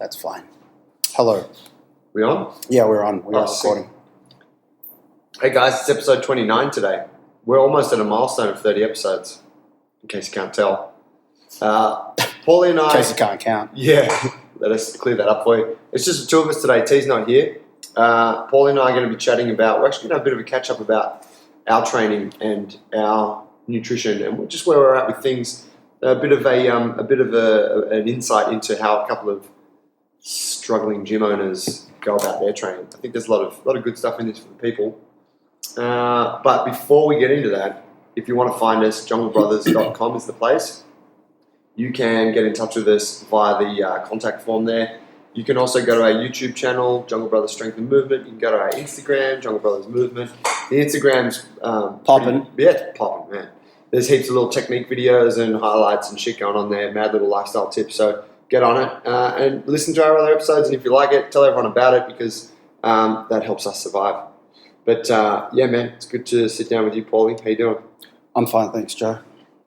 That's fine. Hello. We on? Yeah, we're on. We are recording. Hey guys, it's episode 29 today. We're almost at a milestone of 30 episodes, in case you can't tell. Paulie and I... In case you can't count. Yeah, let us clear that up for you. It's just the two of us today. T's not here. Paulie and I are going to be chatting about... We're actually going to have a bit of a catch-up about our training and our nutrition and just where we're at with things. A bit of an insight into how a couple of struggling gym owners go about their training. I think there's a lot of good stuff in this for the people. But before we get into that, if you want to find us, junglebrothers.com is the place. You can get in touch with us via the contact form there. You can also go to our YouTube channel, Jungle Brothers Strength and Movement. You can go to our Instagram, Jungle Brothers Movement. The Instagram's popping. Yeah, it's popping, man. There's heaps of little technique videos and highlights and shit going on there, mad little lifestyle tips. So get on it and listen to our other episodes. And if you like it, tell everyone about it because that helps us survive. But yeah, man, it's good to sit down with you, Paulie. How you doing? I'm fine, thanks, Joe.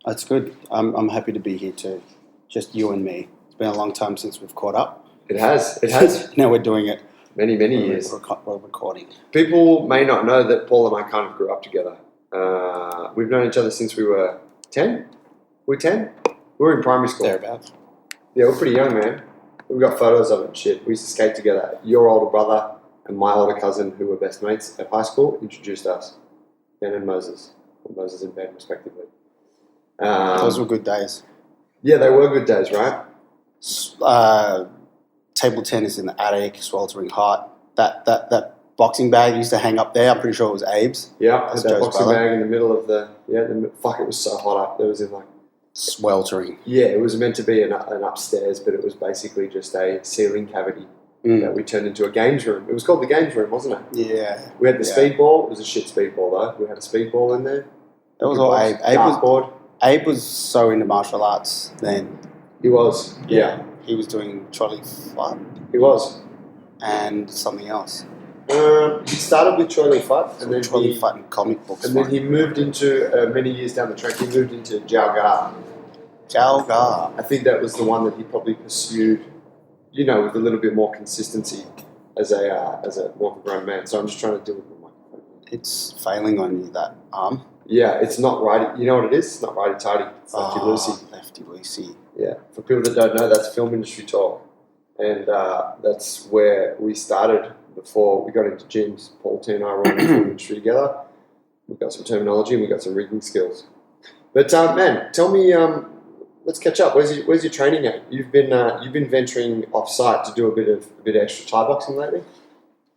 That's good. I'm happy to be here too. Just you and me. It's been a long time since we've caught up. It has. Now we're doing it. Many years. We're recording. People may not know that Paul and I kind of grew up together. We've known each other since we were 10. We're 10? We were in primary school. Thereabouts. Yeah, we're pretty young, man. We've got photos of it and shit. We used to skate together. Your older brother and my older cousin, who were best mates at high school, introduced us. Ben and Moses. Or Moses and Ben, respectively. Those were good days. Yeah, they were good days, right? Table tennis in the attic, sweltering hot. That boxing bag used to hang up there. I'm pretty sure it was Abe's. Yeah, That's that Joe's boxing brother. bag in the middle of fuck, it was so hot up. There was in like... Sweltering. Yeah, it was meant to be an upstairs, but it was basically just a ceiling cavity that we turned into a games room. It was called the games room, wasn't it? Yeah. We had the speedball. It was a shit speedball though. We had a speedball in there. That was all Abe. Abe was so into martial arts then. He was. Yeah. He was doing trolley fight. He was. And something else. He started with trolley fight, and then trolley fight and comic books. And then he moved into many years down the track. He moved into Jiao Ga. I think that was the one that he probably pursued, with a little bit more consistency as a more of a grown man. So I'm just trying to deal with the microphone. It's failing on you, that arm. Yeah, it's not righty. You know what it is? It's not righty-tighty. It's lefty-loosey. Lefty-loosey. Yeah. For people that don't know, that's film industry talk. And that's where we started before we got into gyms. Paul T and I were in the film industry together. We've got some terminology and we've got some rigging skills. But, man, tell me, let's catch up. Where's your training at? You've been venturing off-site to do a bit of extra Thai boxing lately?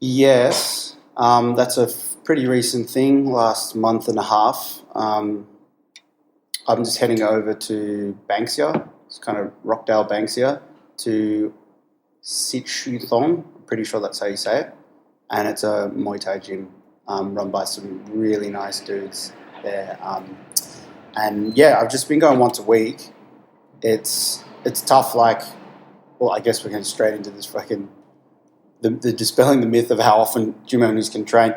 Yes. That's a pretty recent thing, last month and a half. I'm just heading over to Banksia. It's kind of Rockdale, Banksia, to Sichuthon. I'm pretty sure that's how you say it. And it's a Muay Thai gym run by some really nice dudes there. And yeah, I've just been going once a week. It's tough, I guess we're going straight into this fucking... The dispelling the myth of how often gym owners can train.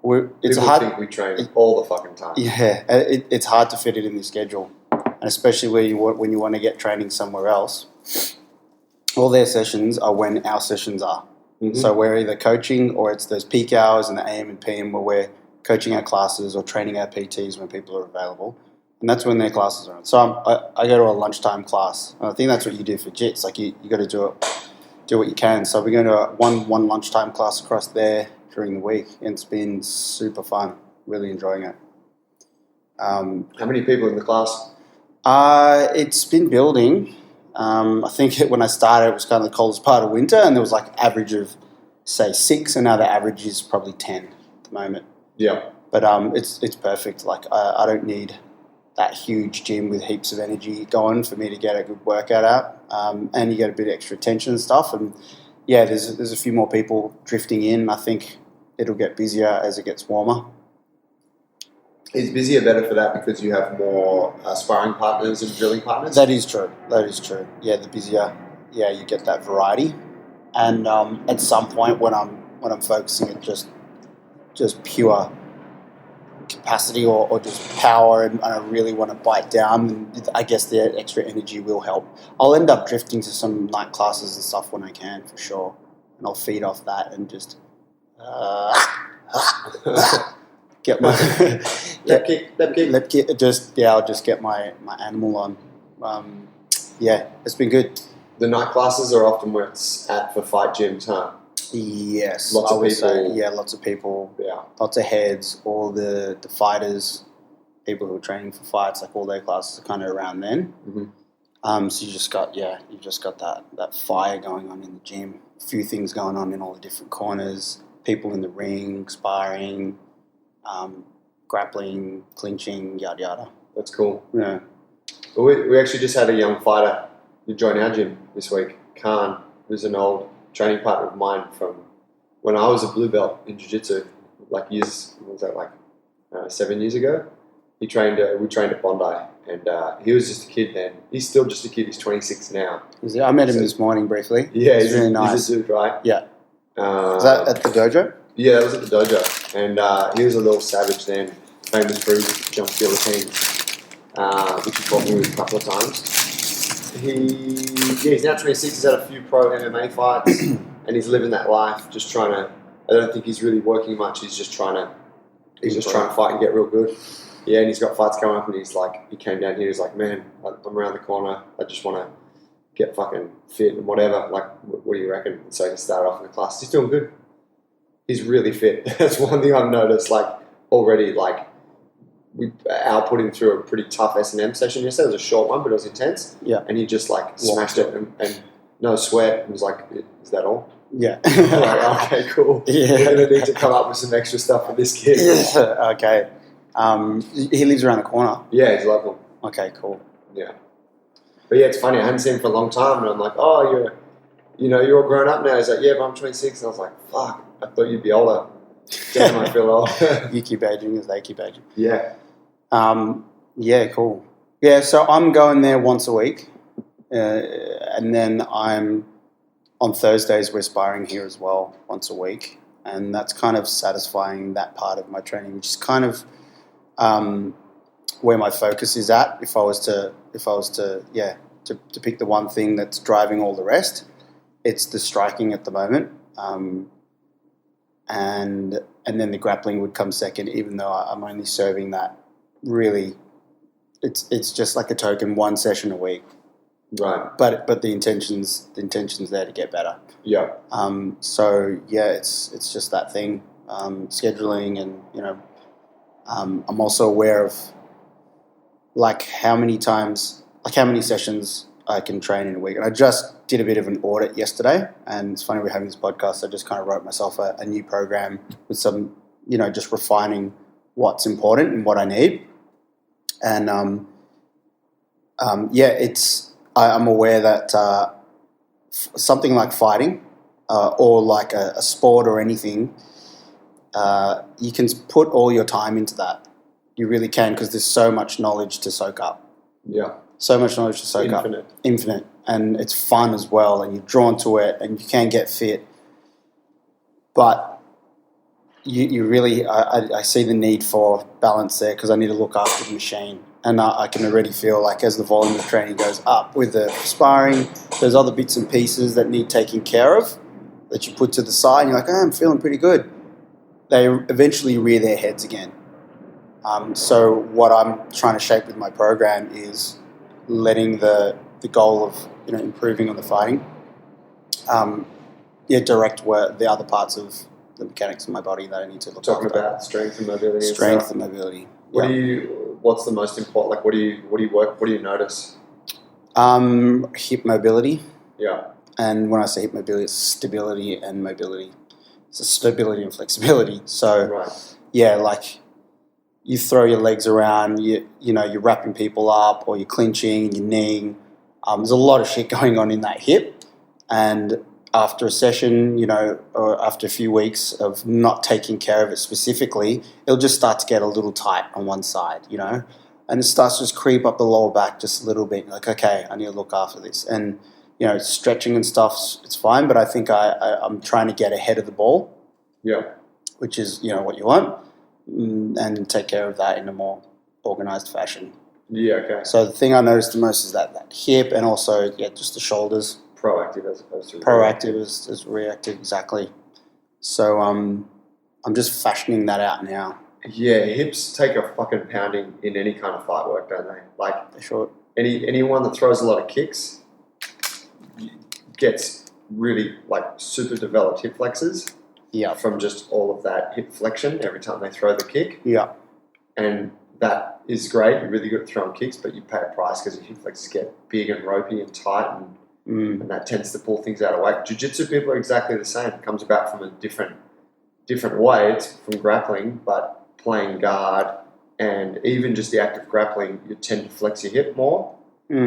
People think we train all the fucking time. Yeah, it's hard to fit it in the schedule, and especially when you want to get training somewhere else. All their sessions are when our sessions are. Mm-hmm. So we're either coaching or it's those peak hours in the AM and PM where we're coaching our classes or training our PTs when people are available, and that's when their classes are on. So I go to a lunchtime class, and I think that's what you do for JITs. Like you got to do what you can. So we're going to one lunchtime class across there during the week, and it's been super fun. Really enjoying it. How many people in the class? It's been building. I think when I started, it was kind of the coldest part of winter, and there was average of say 6, and now the average is probably 10 at the moment. Yeah. But it's perfect. I don't need that huge gym with heaps of energy going for me to get a good workout out, and you get a bit of extra attention and stuff. And yeah, there's a few more people drifting in. I think it'll get busier as it gets warmer. Is busier better for that because you have more sparring partners and drilling partners? That is true. Yeah, the busier, you get that variety. And at some point when I'm focusing at just pure capacity or just power, and I really want to bite down, then I guess the extra energy will help. I'll end up drifting to some night classes and stuff when I can, for sure, and I'll feed off that and just get my lep kick. I'll just get my animal on. It's been good. The night classes are often where it's at for fight gyms, huh? Yes, Lots of people. Lots of people. Yeah. Lots of heads. All the fighters, people who are training for fights, like all their classes are kind of around then. Mm-hmm. So you just got that fire going on in the gym. A few things going on in all the different corners. People in the ring, sparring, grappling, clinching, yada yada. That's cool. Yeah. Well, we actually just had a young fighter who joined our gym this week. Khan, who's an old training partner of mine from when I was a blue belt in jiu-jitsu, like 7 years ago. We trained at Bondi, and he was just a kid then. He's still just a kid. He's 26 now. I met him this morning briefly. Yeah, he's really nice. He's a dude, right? Yeah. Is that at the dojo? Yeah, that was at the dojo, and he was a little savage then, famous for his jump guillotines, which he fought me with a couple of times. He's now 26. He's had a few pro MMA fights, and he's living that life. Just trying to. I don't think he's really working much. He's just trying to fight and get real good. Yeah, and he's got fights coming up, and he came down here. He's like, man, I'm around the corner. I just want to get fucking fit and whatever. Like, what do you reckon? And so he started off in the class. He's doing good. He's really fit. That's one thing I've noticed. Like already, like. Al put him through a pretty tough S&M session yesterday. It was a short one, but it was intense. Yeah. And he just smashed it and no sweat. And was like, is that all? Yeah. Like, okay, cool. Yeah. We're going to need to come up with some extra stuff for this kid. Yeah. Okay. He lives around the corner. Yeah, he's local. Okay, cool. Yeah. But yeah, it's funny. I hadn't seen him for a long time. And I'm like, oh, you're all grown up now. He's like, yeah, but I'm 26. And I was like, fuck, I thought you'd be older. Damn, I feel old. You keep aging as they keep aging. Yeah. Yeah, cool. Yeah, so I'm going there once a week, and then I'm on Thursdays we're sparring here as well once a week, and that's kind of satisfying that part of my training, which is kind of where my focus is at. If I was to pick the one thing that's driving all the rest, it's the striking at the moment, and then the grappling would come second, even though I'm only serving that. Really, it's just like a token, one session a week, right? But the intention's there to get better. Yeah. So yeah, it's just that thing, scheduling, and I'm also aware of how many sessions I can train in a week. And I just did a bit of an audit yesterday, and it's funny we're having this podcast. I just kind of wrote myself a new program with some, just refining what's important and what I need. And I'm aware that something like fighting or like a sport or anything, you can put all your time into that. You really can, because there's so much knowledge to soak up. Yeah. So much knowledge to soak up. Infinite. And it's fun as well, and you're drawn to it, and you can get fit. But you really, I see the need for balance there, because I need to look after the machine. And I can already feel like as the volume of training goes up with the sparring, there's other bits and pieces that need taking care of that you put to the side, and you're like, I'm feeling pretty good. They eventually rear their heads again. So what I'm trying to shape with my program is letting the goal of improving on the fighting, direct work the other parts of the mechanics of my body that I need to look Talking after. about strength and mobility. Strength and mobility. What's the most important? Like, what do you work? What do you notice? Hip mobility. Yeah. And when I say hip mobility, it's stability and mobility. It's stability and flexibility. So, right. Yeah, like you throw your legs around, you're wrapping people up, or you're clinching, you're kneeing. There's a lot of shit going on in that hip, and after a session, or after a few weeks of not taking care of it specifically, it'll just start to get a little tight on one side, and it starts to just creep up the lower back just a little bit. You're like, okay, I need to look after this. And, stretching and stuff, it's fine, but I think I'm trying to get ahead of the ball. Yeah. Which is, what you want. and take care of that in a more organized fashion. Yeah, okay. So the thing I noticed the most is that hip, and also just the shoulders. Proactive as opposed to Proactive is reactive, exactly. So I'm just fashioning that out now. Yeah, hips take a fucking pounding in any kind of fight work, don't they? Like For sure. anyone that throws a lot of kicks gets really like super developed hip flexors. Yeah. From just all of that hip flexion every time they throw the kick. Yeah. And that is great. You're really good at throwing kicks, but you pay a price because your hip flexors get big and ropey and tight, and that tends to pull things out of whack. Jiu-jitsu people are exactly the same. It comes about from a different way. It's from grappling, but playing guard and even just the act of grappling, you tend to flex your hip more.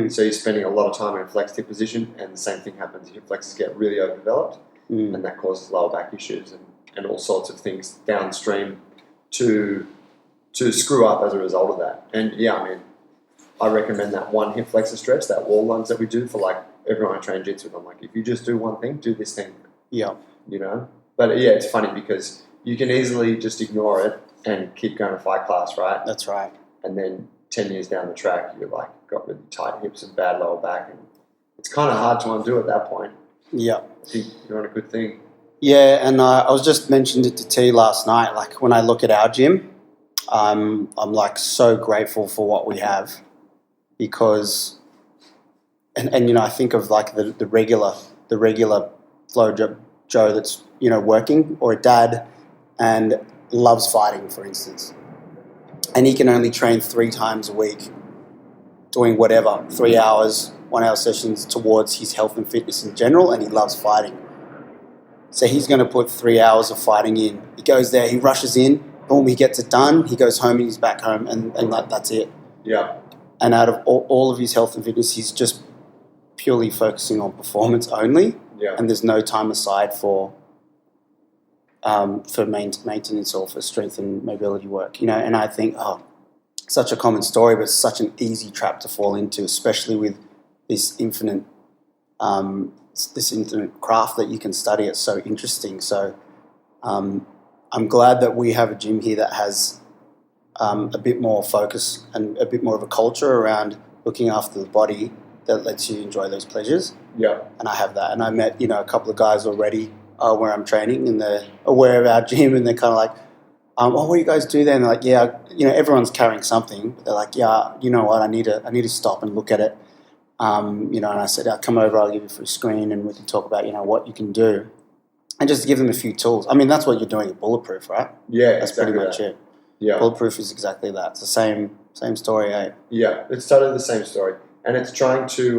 So you're spending a lot of time in a flexed hip position, and the same thing happens. Your hip flexors get really overdeveloped, and that causes lower back issues and all sorts of things downstream to screw up as a result of that. And yeah, I mean, I recommend that one hip flexor stretch, that wall lunge that we do for like everyone I train jitsu with. I'm like, if you just do one thing, do this thing. Yeah. You know? But yeah, it's funny because you can easily just ignore it and keep going to fight class, right? That's right. And then 10 years down the track, you're like got really tight hips and bad lower back, and it's kind of hard to undo at that point. Yeah. I think you're on a good thing. Yeah, and I was just mentioned it to T last night. Like when I look at our gym, I'm like so grateful for what we have, because, and I think of like the regular flow Joe that's working, or a dad, and loves fighting, for instance, and he can only train 3 times a week, doing whatever, 3 hours, 1 hour sessions towards his health and fitness in general, and he loves fighting. So he's going to put 3 hours of fighting in. He goes there, he rushes in, boom, he gets it done, he goes home and he's back home, and that's it. Yeah. And out of all of his health and fitness, he's just purely focusing on performance only, and there's no time aside for maintenance or for strength and mobility work. And I think, such a common story, but such an easy trap to fall into, especially with this infinite craft that you can study. It's so interesting. So I'm glad that we have a gym here that has a bit more focus and a bit more of a culture around looking after the body that lets you enjoy those pleasures. Yeah. And I have that. And I met, a couple of guys already where I'm training, and they're aware of our gym, and they're kind of like, what do you guys do there? And they're like, yeah, everyone's carrying something. But they're like, yeah, you know what? I need to stop and look at it. And I said, I'll come over, I'll give you a free screen, and we can talk about, what you can do. And just give them a few tools. I mean, that's what you're doing at Bulletproof, right? Yeah, that's exactly pretty much it. Yeah. Bulletproof is exactly that. It's the same story, eh? Yeah, it's totally the same story. And it's trying to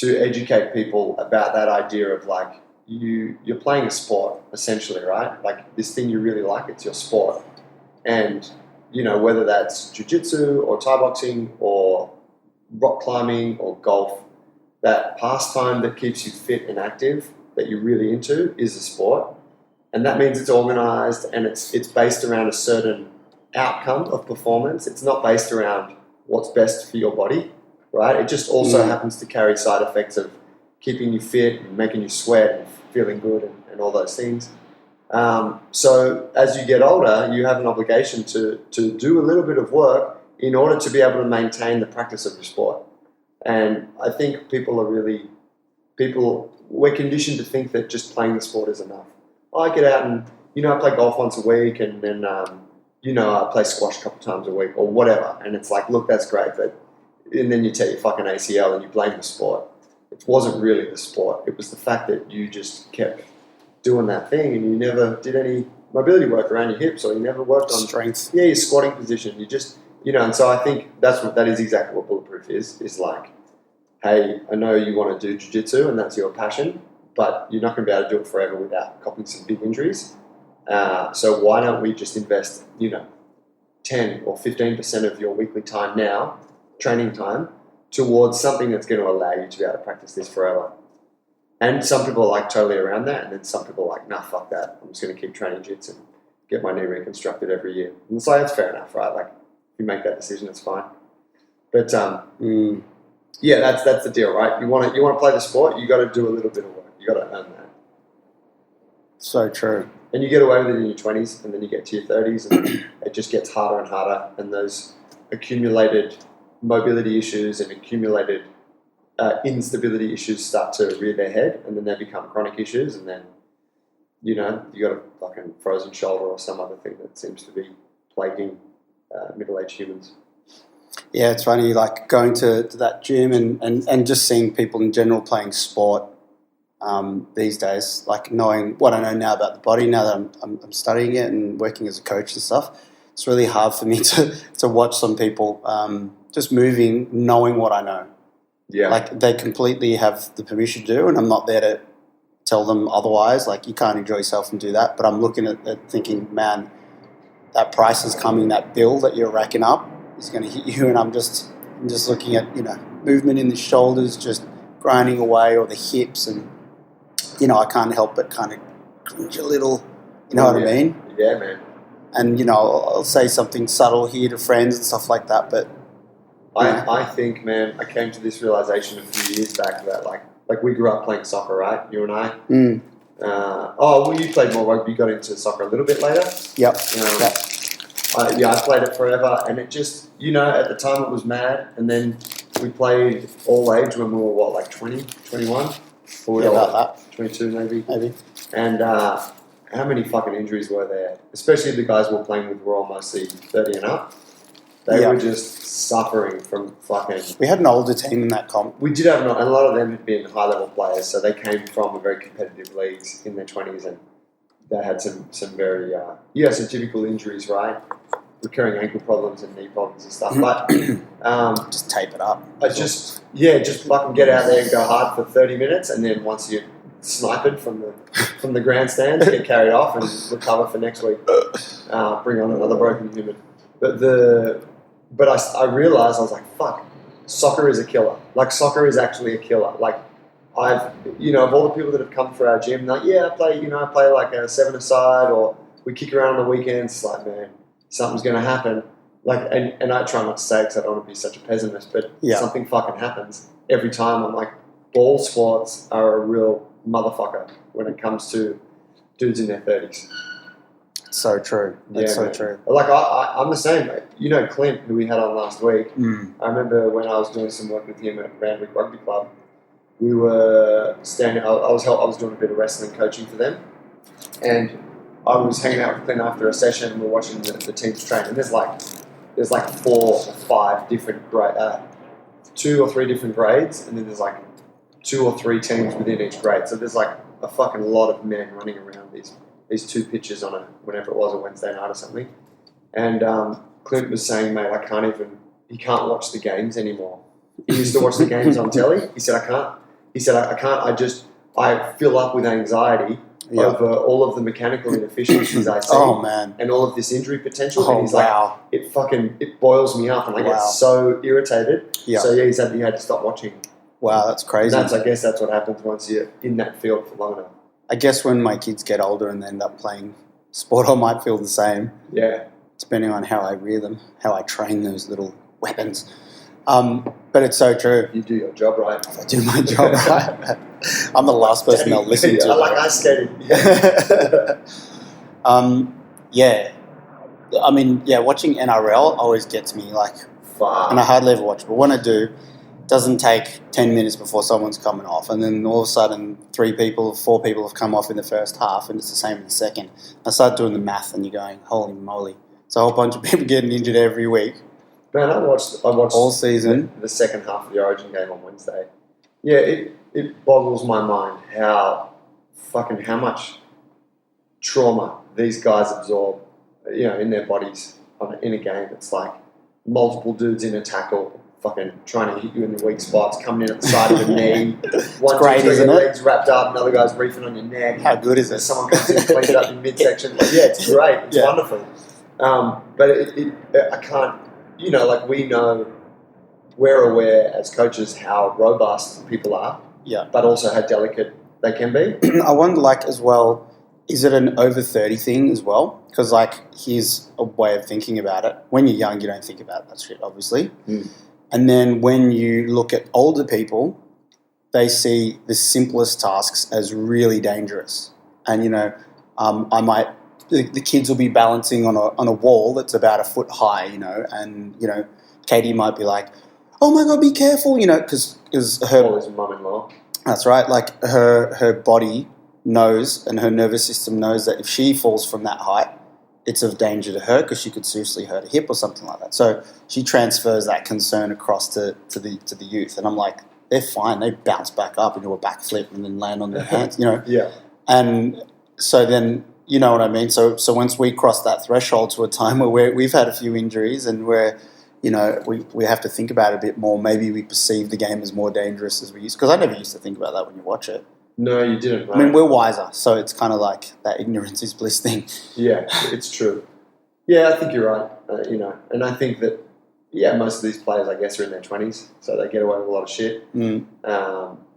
educate people about that idea of like, you're playing a sport, essentially, right? Like this thing you really like, it's your sport. And, whether that's jiu-jitsu or Thai boxing or rock climbing or golf, that pastime that keeps you fit and active that you're really into is a sport. And that means it's organized and it's based around a certain outcome of performance. It's not based around what's best for your body, right? It just also happens to carry side effects of keeping you fit and making you sweat and feeling good and all those things. So as you get older, you have an obligation to do a little bit of work in order to be able to maintain the practice of your sport. And I think we're conditioned to think that just playing the sport is enough. I get out and, I play golf once a week, and then, I play squash a couple times a week or whatever. And it's like, look, that's great. And then you tear your fucking ACL and you blame the sport. It wasn't really the sport. It was the fact that you just kept doing that thing and you never did any mobility work around your hips, or you never worked on strength. Yeah, your squatting position. You just, and so I think that is exactly what Bulletproof is like, hey, I know you want to do jiu-jitsu and that's your passion, but you're not going to be able to do it forever without copying some big injuries. So why don't we just invest, 10 or 15% of your weekly time now, training time, towards something that's going to allow you to be able to practice this forever. And some people are like totally around that, and then some people are like, nah, fuck that. I'm just going to keep training jits and get my knee reconstructed every year. And it's like, that's fair enough, right? Like, if you make that decision, it's fine. But yeah, that's the deal, right? You want to play the sport, you got to do a little bit of work. You got to earn that. So true. And you get away with it in your 20s, and then you get to your 30s, and it just gets harder and harder, and those accumulated mobility issues and accumulated instability issues start to rear their head, and then they become chronic issues, and then, you got a fucking frozen shoulder or some other thing that seems to be plaguing middle-aged humans. Yeah, it's funny, like going to that gym and just seeing people in general playing sport these days, like knowing what I know now about the body, now that I'm studying it and working as a coach and stuff, it's really hard for me to watch some people just moving, knowing what I know. Yeah. Like they completely have the permission to do, and I'm not there to tell them otherwise. Like you can't enjoy yourself and do that. But I'm looking at thinking, man, that price is coming, that bill that you're racking up is going to hit you. And I'm just looking at, movement in the shoulders, just grinding away, or the hips. And, I can't help but kind of cringe a little, what I mean? Yeah, man. And, I'll say something subtle here to friends and stuff like that. But I think, man, I came to this realization a few years back that like we grew up playing soccer, right? You and I. Mm. You played more rugby. You got into soccer a little bit later. Yep. I played it forever, and it just, at the time it was mad, and then we played all age when we were, like 20, 21? Or we were about that. 22 maybe. Maybe. And how many fucking injuries were there? Especially the guys we were playing with were almost 30 and up. They were just suffering from fucking... We had an older team in that comp. We did have and a lot of them had been high-level players, so they came from a very competitive leagues in their 20s, and they had some very... some typical injuries, right? Recurring ankle problems and knee problems and stuff. But... just tape it up. Just fucking get out there and go hard for 30 minutes, and then once you're sniped from the grandstands, get carried off and recover for next week. Bring on another broken human. But I realised, I was like, fuck, soccer is a killer. Like, soccer is actually a killer. Like, of all the people that have come for our gym, like, I play like a 7-a-side, or we kick around on the weekends. It's like, man, something's going to happen. Like, and I try not to say it because I don't want to be such a pessimist, but something fucking happens every time. I'm like, ball sports are a real motherfucker when it comes to dudes in their 30s. So true. That's true. Like, I'm the same. Clint, who we had on last week, I remember when I was doing some work with him at Randwick Rugby Club, we were standing, I was doing a bit of wrestling coaching for them, and I was hanging out with Clint after a session, and we're watching the teams train, and there's like 4 or 5 different 2 or 3 different grades, and then there's like 2 or 3 teams within each grade. So there's like a fucking lot of men running around these 2 pitches on whenever it was, a Wednesday night or something. And Clint was saying, mate, he can't watch the games anymore. He used to watch the games on telly. He said, I can't. He said, I can't. I fill up with anxiety over all of the mechanical inefficiencies I see. Oh, man. And all of this injury potential. Oh, and he's wow. like, it boils me up, and I get so irritated. Yeah. So he said he had to stop watching. Wow, that's crazy. And I guess that's what happens once you're in that field for long enough. I guess when my kids get older and they end up playing sport, I might feel the same. Yeah. Depending on how I rear them, how I train those little weapons. But it's so true. You do your job right. If I do my job right, I'm the last person they'll listen to. Like I skated. Watching NRL always gets me, like, Fuck. And I hardly ever watch, but when I do, it doesn't take 10 minutes before someone's coming off, and then all of a sudden 4 people have come off in the first half, and it's the same in the second. I start doing the math, and you're going, holy moly. It's a whole bunch of people getting injured every week. Man, I watched all season. The second half of the Origin game on Wednesday. Yeah, it boggles my mind how much trauma these guys absorb, in their bodies in a game. It's like multiple dudes in a tackle, fucking trying to hit you in the weak spots, coming in at the side of the knee. One, great, 2, 3, isn't your it? legs wrapped up, another guy's reefing on your neck. How good is it? Someone comes in and cleans it up in midsection. It's great. It's wonderful. But I can't. We know, we're aware as coaches how robust people are, but also how delicate they can be. I wonder, as well, is it an over 30 thing as well? Because, here's a way of thinking about it. When you're young, you don't think about that shit, obviously. And then when you look at older people, they see the simplest tasks as really dangerous. And, I might the kids will be balancing on a wall that's about a foot high, and Katie might be like, "Oh my God, be careful," because her Or his mum-in-law. that's right, like her body knows and her nervous system knows that if she falls from that height, it's of danger to her because she could seriously hurt a hip or something like that. So she transfers that concern across to the youth, and I'm like, they're fine. They bounce back up and do a backflip and then land on their hands, Yeah. And so then, you know what I mean? So once we cross that threshold to a time where we've had a few injuries and where, we have to think about it a bit more. Maybe we perceive the game as more dangerous as we used. Because I never used to think about that when you watch it. No, you didn't, right? I mean, we're wiser, so it's kind of like that ignorance is bliss thing. Yeah, it's true. Yeah, I think you're right. And I think that, most of these players, I guess, are in their 20s, so they get away with a lot of shit. Mm.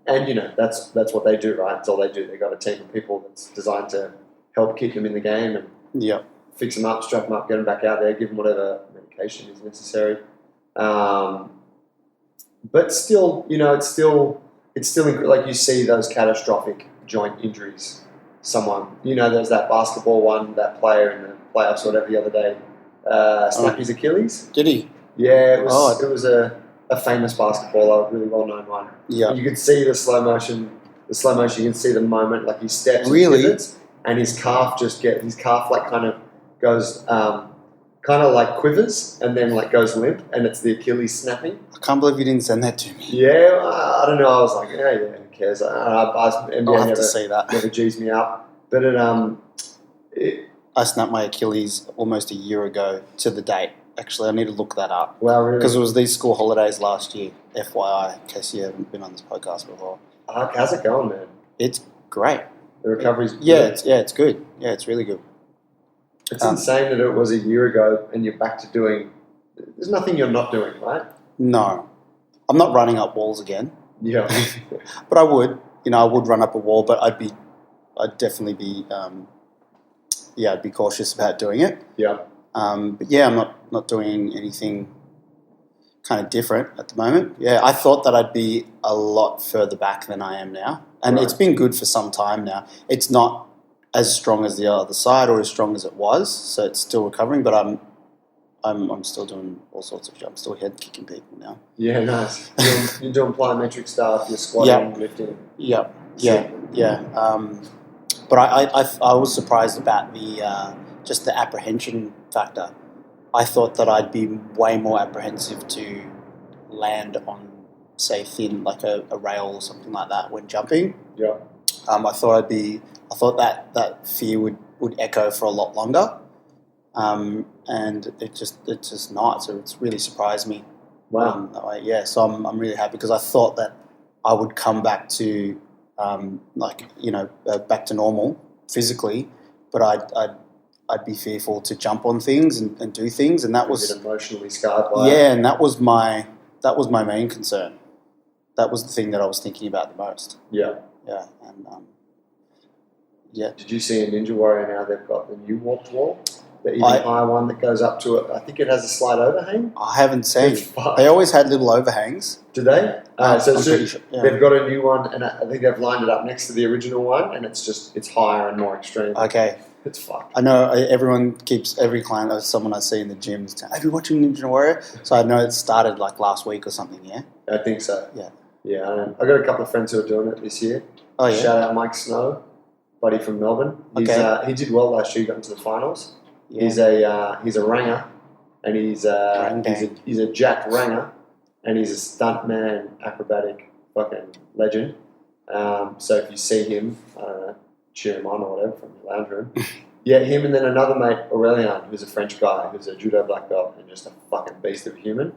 And that's what they do, right? It's all they do. They got a team of people that's designed to help keep them in the game and fix them up, strap them up, get them back out there, give them whatever medication is necessary. But still, it's still like you see those catastrophic joint injuries. Someone, there's that basketball one, that player in the playoffs or whatever the other day snapped his Achilles. Did he? Yeah, it was a famous basketballer, a really well-known one. Yeah. You could see the slow motion, you can see the moment, like he steps really? and pivots, and his calf like kind of goes, kind of like quivers and then like goes limp, and it's the Achilles snapping. I can't believe you didn't send that to me. Yeah, I don't know. I was like, who cares? I'll have to see that. Never G's me up. But I snapped my Achilles almost a year ago to the date. Actually, I need to look that up. Wow, really? Because it was these school holidays last year, FYI, in case you haven't been on this podcast before. How's it going, man? It's great. The recovery's good. It's good. Yeah, it's really good. It's insane that it was a year ago and you're back to doing... There's nothing you're not doing, right? No. I'm not running up walls again. Yeah. But I would. I would run up a wall, but I'd definitely be... I'd be cautious about doing it. Yeah. But yeah, I'm not doing anything kind of different at the moment. Yeah, I thought that I'd be a lot further back than I am now. And It's been good for some time now. It's not as strong as the other side or as strong as it was, so it's still recovering, but I'm still doing all sorts of shit. I'm still head kicking people now. Yeah, nice. You're doing plyometric stuff, you're squatting, lifting. Yeah. But I was surprised about the just the apprehension factor. I thought that I'd be way more apprehensive to land on, say, thin, like a rail or something like that when jumping. Yeah. I thought that fear would echo for a lot longer. And it's just not. So it's really surprised me. Wow. So I'm really happy because I thought that I would come back to back to normal physically, but I'd be fearful to jump on things and do things, and that was emotionally scarred by. Yeah, and that was my main concern. That was the thing that I was thinking about the most. Yeah. Yeah, and Did you see in Ninja Warrior now they've got the new warped wall? The even higher one that goes up to it. I think it has a slight overhang. I haven't seen. They always had little overhangs. Do they? Sure, yeah. They've got a new one, and I think they've lined it up next to the original one, and it's higher and more extreme. Okay. It's fucked. I know every client or someone I see in the gym, have you watching Ninja Warrior? So I know it started like last week or something, yeah? I think so. Yeah. Yeah, I got a couple of friends who are doing it this year. Oh, yeah? Shout out Mike Snow, buddy from Melbourne. Okay. He did well last year, he got into the finals. Yeah. He's a ranger, and he's a jacked ranger, and he's a stuntman, acrobatic fucking legend. So if you see him, I don't know, cheer him on or whatever from the lounge room. Yeah, him and then another mate, Aurelian, who's a French guy, who's a judo black belt and just a fucking beast of a human.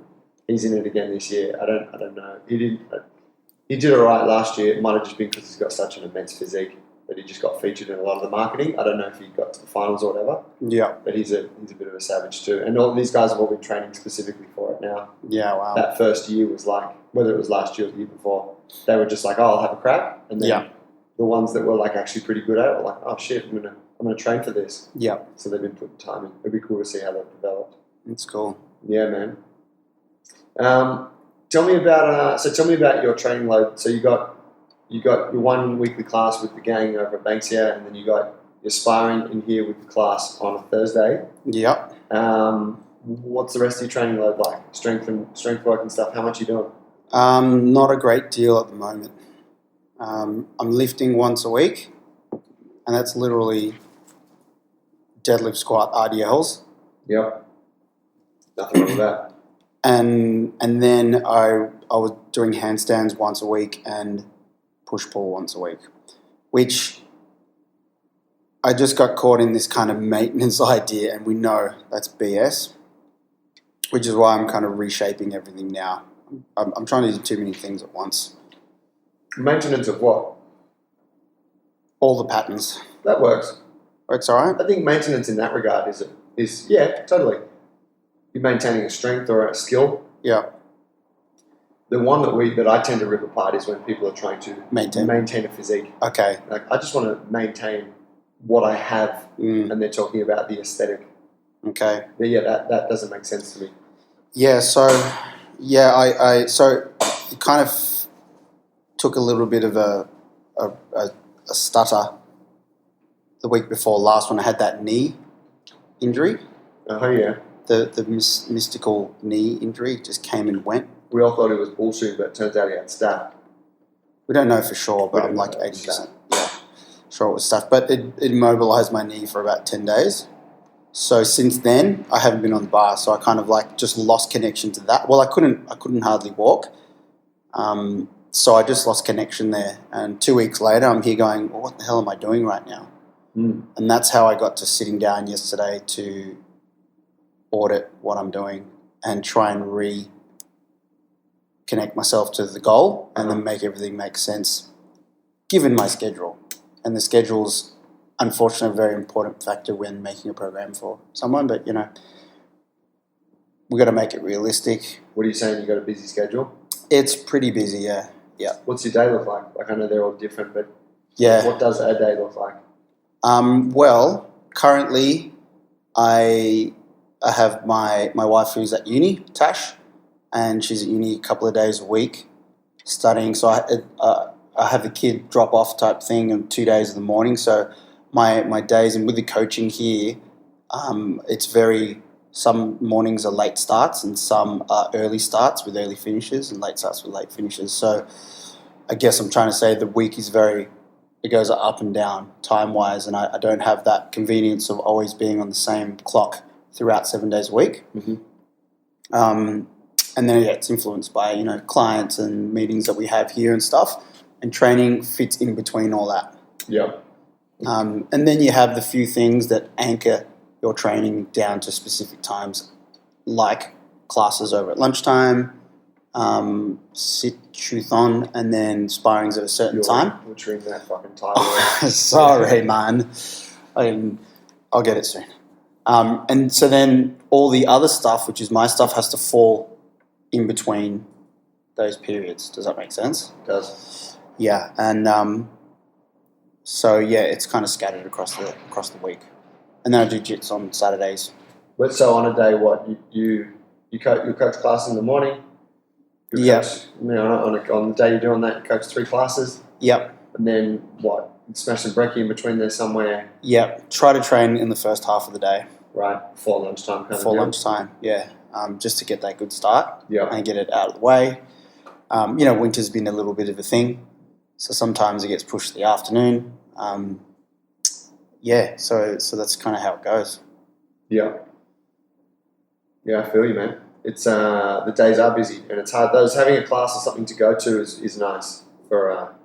He's in it again this year. I don't know. He did all right last year. It might have just been because he's got such an immense physique that he just got featured in a lot of the marketing. I don't know if he got to the finals or whatever. Yeah. But he's a bit of a savage too. And all these guys have all been training specifically for it now. Yeah, wow. That first year was like, whether it was last year or the year before, they were just like, oh, I'll have a crack. And then the ones that were like actually pretty good at it were like, oh shit, I'm gonna train for this. Yeah. So they've been putting time in. It'd be cool to see how they've developed. That's cool. Yeah, man. Tell me about your training load. So you got your one weekly class with the gang over at Banksia, and then you got you're sparring in here with the class on a Thursday. Yep. What's the rest of your training load like? Strength work and stuff. How much are you doing? Not a great deal at the moment. I'm lifting once a week, and that's literally deadlift, squat, RDLs. Yep. Nothing wrong with that. And then I was doing handstands once a week and push-pull once a week, which I just got caught in this kind of maintenance idea, and we know that's BS, which is why I'm kind of reshaping everything now. I'm trying to do too many things at once. Maintenance of what? All the patterns. That works. It's all right? I think maintenance in that regard is yeah, totally. You're maintaining a strength or a skill. Yeah. The one that I tend to rip apart is when people are trying to maintain a physique. Okay. Like, I just want to maintain what I have, and they're talking about the aesthetic. Okay. But yeah, that doesn't make sense to me. Yeah, so it kind of took a little bit of a stutter the week before last when I had that knee injury. Oh yeah. The mystical knee injury just came and went. We all thought it was bullshit, but it turns out he had staph. We don't know for sure, but I'm like 80% sure it was staph. But it immobilized my knee for about 10 days. So since then, I haven't been on the bar. So I kind of like just lost connection to that. Well, I couldn't hardly walk. So I just lost connection there. And 2 weeks later, I'm here going, well, what the hell am I doing right now? And that's how I got to sitting down yesterday to audit what I'm doing and try and reconnect myself to the goal and then make everything make sense given my schedule. And the schedule's unfortunately a very important factor when making a program for someone, but we got to make it realistic. What are you saying? You got a busy schedule? It's pretty busy, yeah. What's your day look like? Like, I know they're all different, but yeah. What does a day look like? Well, currently I have my wife who's at uni, Tash, and she's at uni a couple of days a week studying. So I have the kid drop off type thing on 2 days in the morning. So my days, and with the coaching here, it's some mornings are late starts and some are early starts with early finishes and late starts with late finishes. So I guess I'm trying to say the week is it goes up and down time-wise, and I don't have that convenience of always being on the same clock throughout 7 days a week. Mm-hmm. And then it's influenced by, clients and meetings that we have here and stuff, and training fits in between all that. Yeah. And then you have the few things that anchor your training down to specific times, like classes over at lunchtime, sit-thon, and then sparrings at a certain time. You're butchering that fucking title. Sorry, man. I'll get it soon. And so then all the other stuff, which is my stuff, has to fall in between those periods. Does that make sense? It does. Yeah, and so yeah, it's kind of scattered across the week. And then I do jits on Saturdays. So on a day, what you coach class in the morning? Yeah. On the day you're doing that, you coach 3 classes. Yep. And then what? Smash some brekkie in between there somewhere. Yep. Try to train in the first half of the day. Right, before lunchtime. Before lunchtime, yeah. Just to get that good start. Yeah. And get it out of the way. Winter's been a little bit of a thing, so sometimes it gets pushed to the afternoon. So that's kind of how it goes. Yeah. Yeah, I feel you, man. It's the days are busy and it's hard. Having a class or something to go to is nice for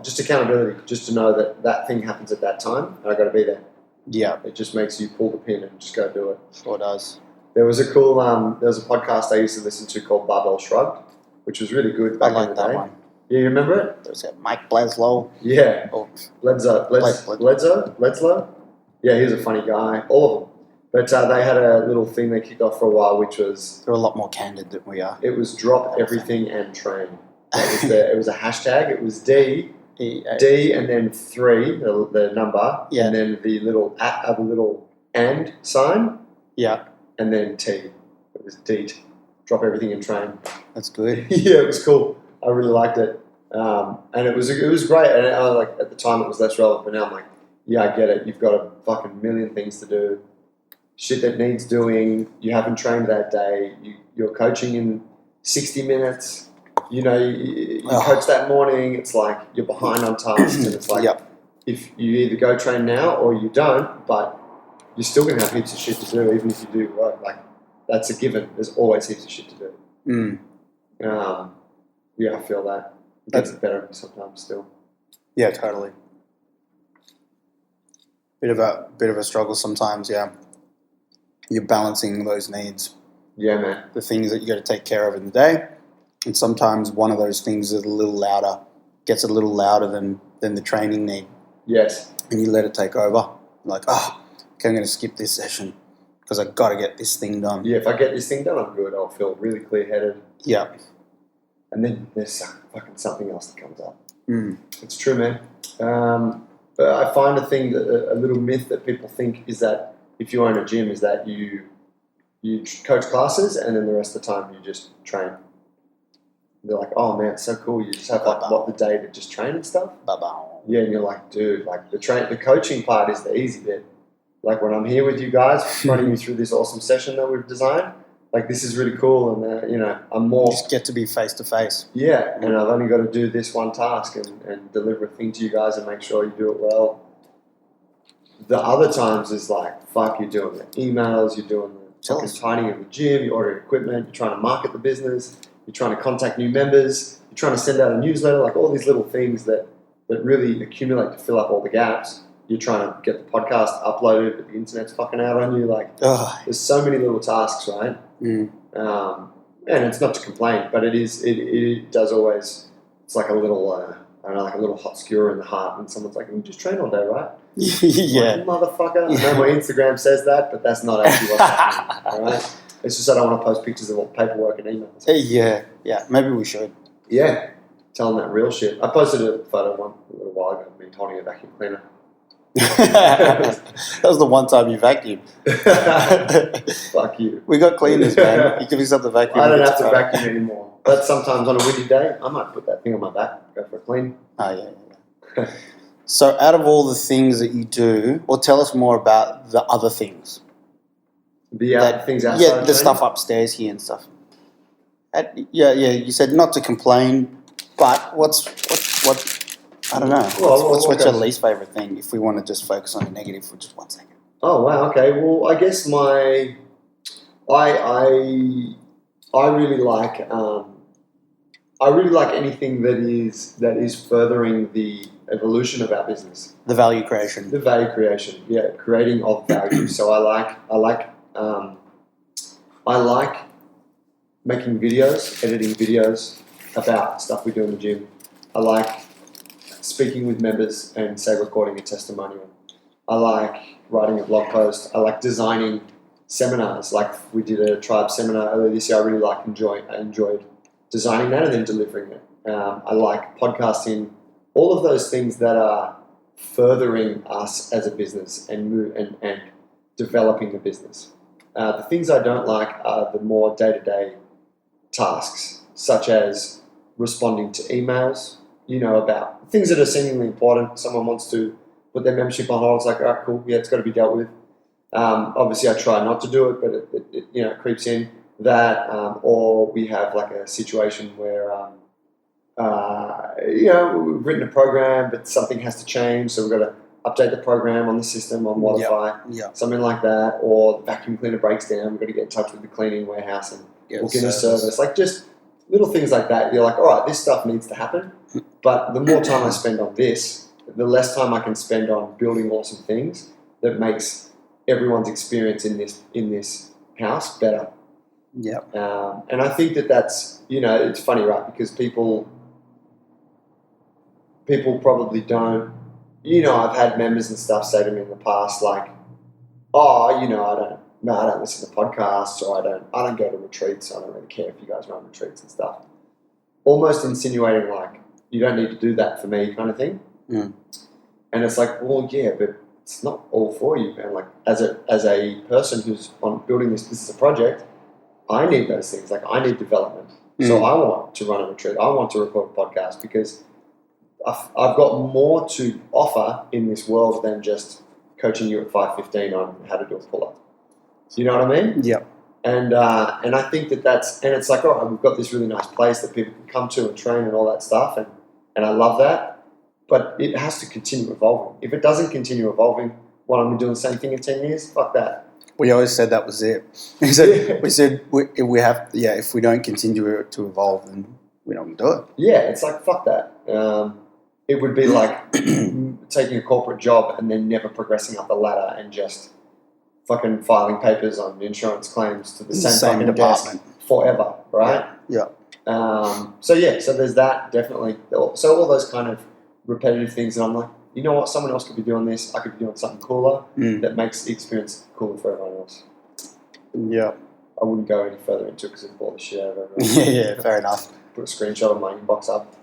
just accountability, just to know that thing happens at that time and I got to be there. Yeah. It just makes you pull the pin and just go do it. Sure does. There was a cool there was a podcast I used to listen to called Barbell Shrugged, which was really good back in the day. One. Yeah, you remember it? There was Mike Bledsoe. Yeah. Oh. Bledsoe? Yeah, he was a funny guy. All of them. But they had a little thing they kicked off for a while, which was... They're a lot more candid than we are. It was drop everything and train. It was a hashtag. It was D, and then 3, the number, and then the little and sign, and then T. It was DEET, drop everything and train. That's good. Yeah, it was cool. I really liked it, and it was great. And at the time it was less relevant, but now I'm like, yeah, I get it. You've got a fucking million things to do. Shit that needs doing. You haven't trained that day. You're coaching in 60 minutes. You coach that morning. It's like you're behind on tasks, and it's like if you either go train now or you don't, but you're still going to have heaps of shit to do, even if you do work. Like, that's a given. There's always heaps of shit to do. Yeah, I feel that. It gets better sometimes still. Yeah, totally. Bit of a struggle sometimes, yeah. You're balancing those needs. Yeah, man. The things that you got to take care of in the day. And sometimes one of those things is gets a little louder than the training need. Yes. And you let it take over. Like, okay, I'm going to skip this session because I've got to get this thing done. Yeah, if I get this thing done, I'm good. I'll feel really clear-headed. Yeah. And then there's fucking something else that comes up. Mm. It's true, man. But I find a little myth that people think is that if you own a gym is that you coach classes and then the rest of the time you just train. They're like, oh man, it's so cool. You just have the day to just train and stuff. Yeah, and you're like, dude, like the coaching part is the easy bit. Like when I'm here with you guys, running you through this awesome session that we've designed, like this is really cool, and I'm more. You just get to be face to face. Yeah, and I've only got to do this one task and deliver a thing to you guys and make sure you do it well. The other times is like, fuck, you're doing the emails, you're doing the fucking tidying of the gym, you're ordering equipment, you're trying to market the business, you're trying to contact new members, you're trying to send out a newsletter, like all these little things that really accumulate to fill up all the gaps. You're trying to get the podcast uploaded, but the internet's fucking out on you. Like, there's so many little tasks, right? Mm. And it's not to complain, but it does always, it's like a little, I don't know, like a little hot skewer in the heart when someone's like, you just train all day, right? Yeah. Like, motherfucker. I know my Instagram says that, but that's not actually what's happening, all right? It's just I don't want to post pictures of all paperwork and emails. Yeah. Maybe we should. Yeah. Tell them that real shit. I posted a photo a little while ago of me holding a vacuum cleaner. That was the one time you vacuumed. Fuck you. We got cleaners, man. You give yourself the vacuum. I don't have to vacuum anymore. But sometimes on a windy day, I might put that thing on my back, go for a clean. Oh, yeah. So out of all the things that you do, or tell us more about the other things. The things outside. Yeah, the stuff upstairs here and stuff. You said not to complain, but what? I don't know. What's your least favorite thing? If we want to just focus on the negative for just 1 second. Oh wow. Okay. Well, I guess I really like anything that is furthering the evolution of our business. The value creation. The value creation. Yeah, creating of value. So I like making videos, editing videos about stuff we do in the gym. I like speaking with members and say recording a testimonial. I like writing a blog post. I like designing seminars. Like we did a tribe seminar earlier this year. I enjoyed designing that and then delivering it. I like podcasting. All of those things that are furthering us as a business and developing the business. The things I don't like are the more day-to-day tasks, such as responding to emails, about things that are seemingly important. Someone wants to put their membership on hold. It's like, all right, cool. Yeah, it's got to be dealt with. Obviously, I try not to do it, but it creeps in that. Or we have like a situation where, we've written a program, but something has to change. So we've got to update the program on the system, on Modify, something like that. Or the vacuum cleaner breaks down. We've got to get in touch with the cleaning warehouse and book in a service. Like just little things like that. You're like, all right, this stuff needs to happen. But the more time I spend on this, the less time I can spend on building awesome things that makes everyone's experience in this house better. Yeah. And I think that's, it's funny, right? Because people probably don't, I've had members and stuff say to me in the past, like, oh, I don't listen to podcasts, or I don't go to retreats, so I don't really care if you guys run retreats and stuff. Almost insinuating like, you don't need to do that for me kind of thing. Mm. And it's like, well, yeah, but it's not all for you, man. Like as a person who's on building this as a project, I need those things. Like I need development. So I want to run a retreat. I want to record a podcast because I've got more to offer in this world than just coaching you at 5:15 on how to do a pull-up. You know what I mean? Yeah. And I think and it's like, we've got this really nice place that people can come to and train and all that stuff, and I love that. But it has to continue evolving. If it doesn't continue evolving, what am I doing the same thing in 10 years? Fuck that. We always said that was it. We said we have, if we don't continue to evolve, then we don't do it. Yeah, it's like, fuck that. It would be like taking a corporate job and then never progressing up the ladder and just fucking filing papers on insurance claims to the same fucking department forever, right? Yeah. So there's that, definitely. So all those kind of repetitive things, and I'm like, you know what, someone else could be doing this, I could be doing something cooler that makes the experience cooler for everyone else. Yeah. I wouldn't go any further into it because it'd bore the shit out of everyone. Yeah, fair enough. Put a screenshot of my inbox up.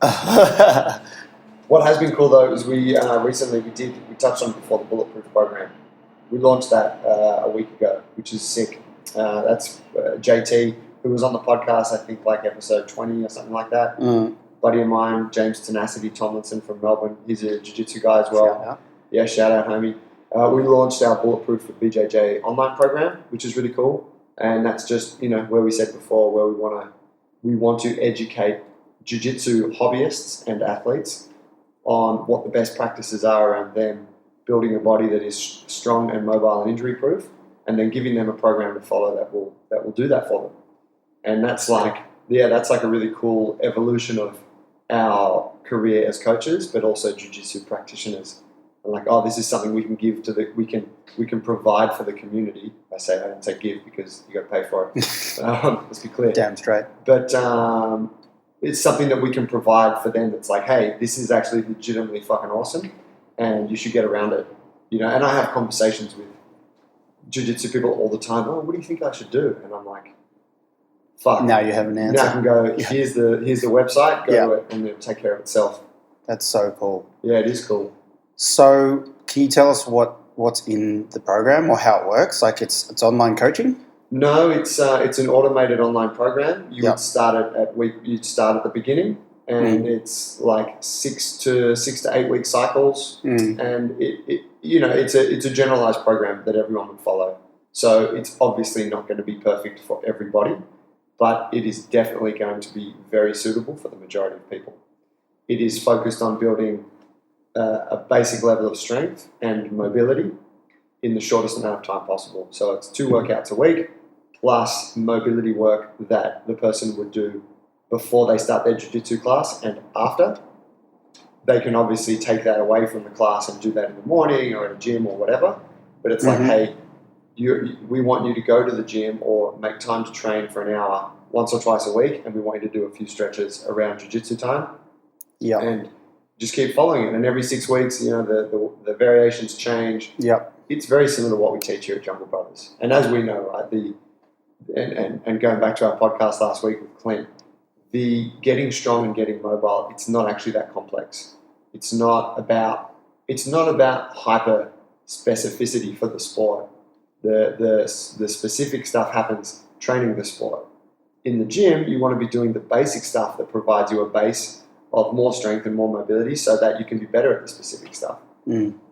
What has been cool though is we recently we touched on it before, the Bulletproof program. We launched that a week ago, which is sick. That's JT, who was on the podcast, I think like episode 20 or something like that. Buddy of mine, James Tenacity Tomlinson from Melbourne. He's a jiu-jitsu guy as well. Shout out, homie. We launched our Bulletproof for BJJ online program, which is really cool. And that's just, where we said before, where we want to educate jiu-jitsu hobbyists and athletes on what the best practices are around them building a body that is strong and mobile and injury-proof, and then giving them a program to follow that will do that for them. And that's like a really cool evolution of our career as coaches, but also jiu-jitsu practitioners. And like, this is something we can give we can provide for the community. I don't say give because you got to pay for it. Let's be clear. Damn straight. But it's something that we can provide for them. That's like, hey, this is actually legitimately fucking awesome, and you should get around it. And I have conversations with jiu-jitsu people all the time. Oh, what do you think I should do? And I'm like, fuck. Now you have an answer. Now I can go, here's the website, go to it, and it'll take care of itself. That's so cool. Yeah, it is cool. So can you tell us what's in the program or how it works? Like it's online coaching? No, it's an automated online program. You'd start at the beginning, and it's like 6 to 8 week cycles, and it's a generalized program that everyone would follow. So it's obviously not going to be perfect for everybody, but it is definitely going to be very suitable for the majority of people. It is focused on building a basic level of strength and mobility in the shortest amount of time possible. So it's 2 workouts a week plus mobility work that the person would do before they start their jiu-jitsu class and after. They can obviously take that away from the class and do that in the morning or at a gym or whatever. But it's like, hey, we want you to go to the gym or make time to train for an hour once or twice a week, and we want you to do a few stretches around jiu-jitsu time. Yeah. And just keep following it. And every 6 weeks, the variations change. Yeah. It's very similar to what we teach here at Jungle Brothers. And as we know, right, and going back to our podcast last week with Clint, the getting strong and getting mobile, it's not actually that complex. It's not about hyper specificity for the sport. The specific stuff happens training the sport. In the gym, you want to be doing the basic stuff that provides you a base of more strength and more mobility so that you can be better at the specific stuff.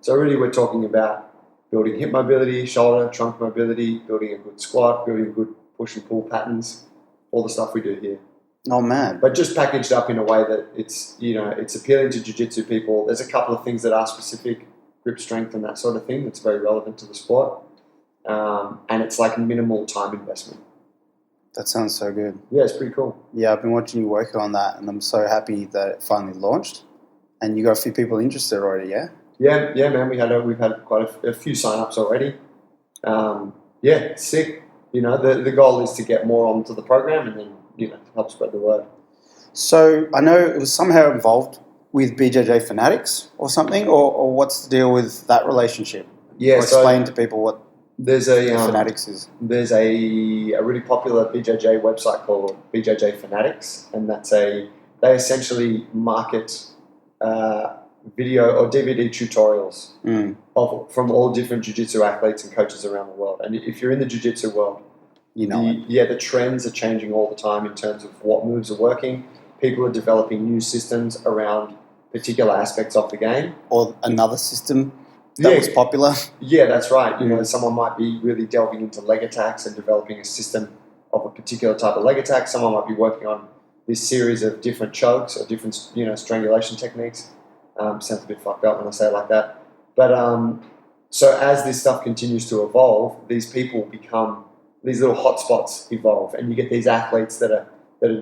So really we're talking about building hip mobility, shoulder, trunk mobility, building a good squat, building good push and pull patterns, all the stuff we do here. Oh man. But just packaged up in a way that it's appealing to jiu-jitsu people. There's a couple of things that are specific, grip strength and that sort of thing that's very relevant to the sport. And it's like minimal time investment. That sounds so good. Yeah, it's pretty cool. Yeah, I've been watching you work on that, and I'm so happy that it finally launched. And you got a few people interested already, yeah? Yeah, man. We've had quite a few sign-ups already. It's sick. The goal is to get more onto the program and then help spread the word. So I know it was somehow involved with BJJ Fanatics or something, or what's the deal with that relationship? Yeah, or explain to people what Fanatics is. There's a really popular BJJ website called BJJ Fanatics, and they essentially market video or DVD tutorials from all different jiu-jitsu athletes and coaches around the world. And if you're in the jiu-jitsu world, the trends are changing all the time in terms of what moves are working. People are developing new systems around particular aspects of the game. Or another system that was popular. Yeah, that's right. You know, someone might be really delving into leg attacks and developing a system of a particular type of leg attack. Someone might be working on this series of different chokes or different, strangulation techniques. Sounds a bit fucked up when I say it like that. But so as this stuff continues to evolve, these people become, these little hotspots evolve, and you get these athletes that are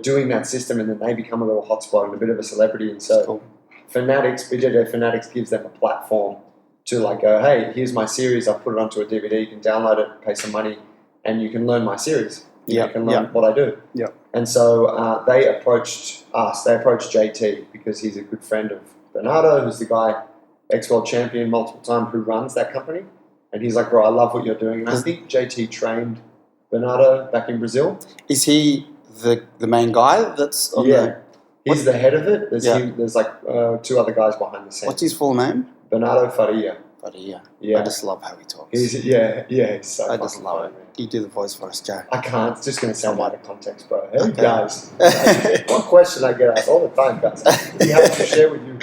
doing that system, and then they become a little hotspot and a bit of a celebrity. And so Cool. BJJ Fanatics gives them a platform to like go, hey, here's my series. I've put it onto a DVD. You can download it, pay some money, and you can learn my series. You can learn what I do. Yeah. And so they approached us. They approached JT because he's a good friend of Bernardo, who's the guy, ex-world champion multiple time, who runs that company. And he's like, bro, I love what you're doing. And I think JT trained Bernardo back in Brazil. Is he the main guy that's on the... He's the head of it. There's like two other guys behind the scenes. What's his full name? Bernardo Faria. Faria. Yeah. I just love how he talks. He's so I just love funny, it. man. You do the voice for us, Joe. I can't. It's just going to sound out of context, bro. Hey, Okay. guys. One question I get asked all the time, guys. He has to share with you.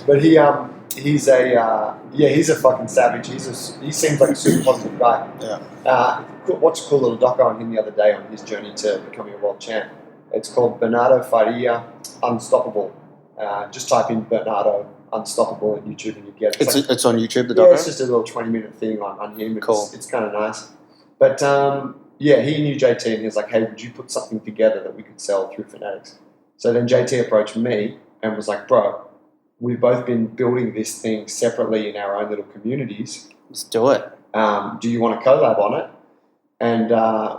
But he's a fucking savage. He seems like a super positive guy. Yeah. Watched a cool little doco on him the other day on his journey to becoming a world champ. It's called Bernardo Faria Unstoppable. Just type in Bernardo Unstoppable on YouTube and you get it. It's on YouTube, the doco? Yeah, it's just a little 20-minute thing on him. Cool. It's kind of nice. But he knew JT and he was like, hey, would you put something together that we could sell through Fanatics? So then JT approached me and was like, bro, we've both been building this thing separately in our own little communities. Let's do it. Do you want to collab on it? And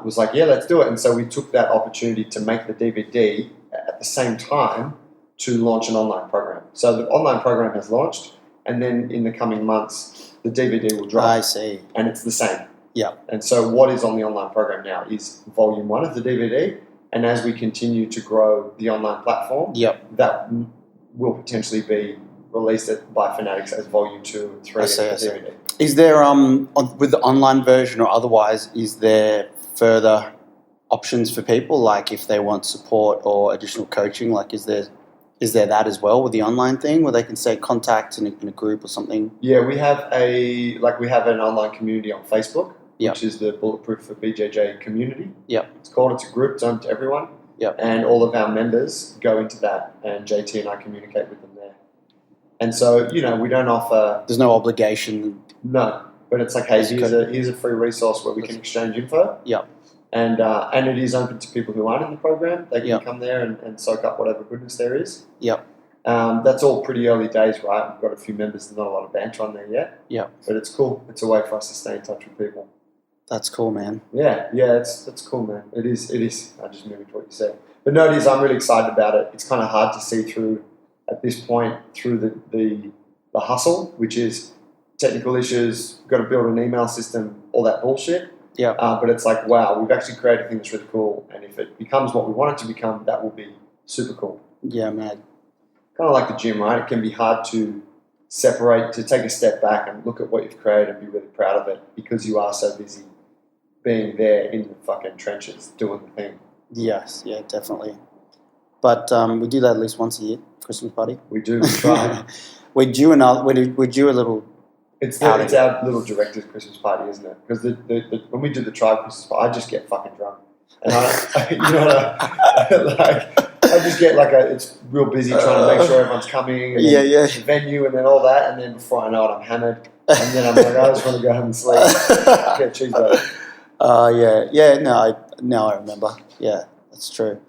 was like, yeah, let's do it. And so we took that opportunity to make the DVD at the same time to launch an online program. So the online program has launched, and then in the coming months, the DVD will drop. I see. And it's the same. Yeah. And so what is on the online program now is volume 1 of the DVD, and as we continue to grow the online platform, that will potentially be released by Fanatics as volume 2 and 3 of the DVD. Is there, with the online version or otherwise, is there further options for people, like if they want support or additional coaching? Like, is there that as well with the online thing where they can say contact in a group or something? Yeah, we have an online community on Facebook, which is the Bulletproof for BJJ community. It's a group, it's open to everyone. And all of our members go into that, and JT and I communicate with them there. And so, we don't offer... There's no obligation. No, but it's like, hey, here's a free resource where we can exchange info. And it is open to people who aren't in the program. They can come there and soak up whatever goodness there is. That's all pretty early days, right? We've got a few members, there's not a lot of banter on there yet. But it's cool. It's a way for us to stay in touch with people. That's cool, man. Yeah, that's cool, man. It is. I just mimicked what you said. But no, it is. I'm really excited about it. It's kind of hard to see through, at this point, through the hustle, which is technical issues, got to build an email system, all that bullshit. But it's like, wow, we've actually created a thing that's really cool. And if it becomes what we want it to become, that will be super cool. Yeah, man. Kind of like the gym, right? It can be hard to separate, to take a step back and look at what you've created and be really proud of it because you are so busy being there in the fucking trenches doing the thing. Yes, yeah, definitely. But we do that at least once a year, Christmas party. We do, we try. We're due a little... It's our little director's Christmas party, isn't it? Because when we do the tribe Christmas party, I just get fucking drunk. And I just get it's real busy trying to make sure everyone's coming. And the venue and then all that. And then before I know it, I'm hammered. And then I'm like, I just want to go home and sleep. Get a cheeseburger. I remember. Yeah, that's true.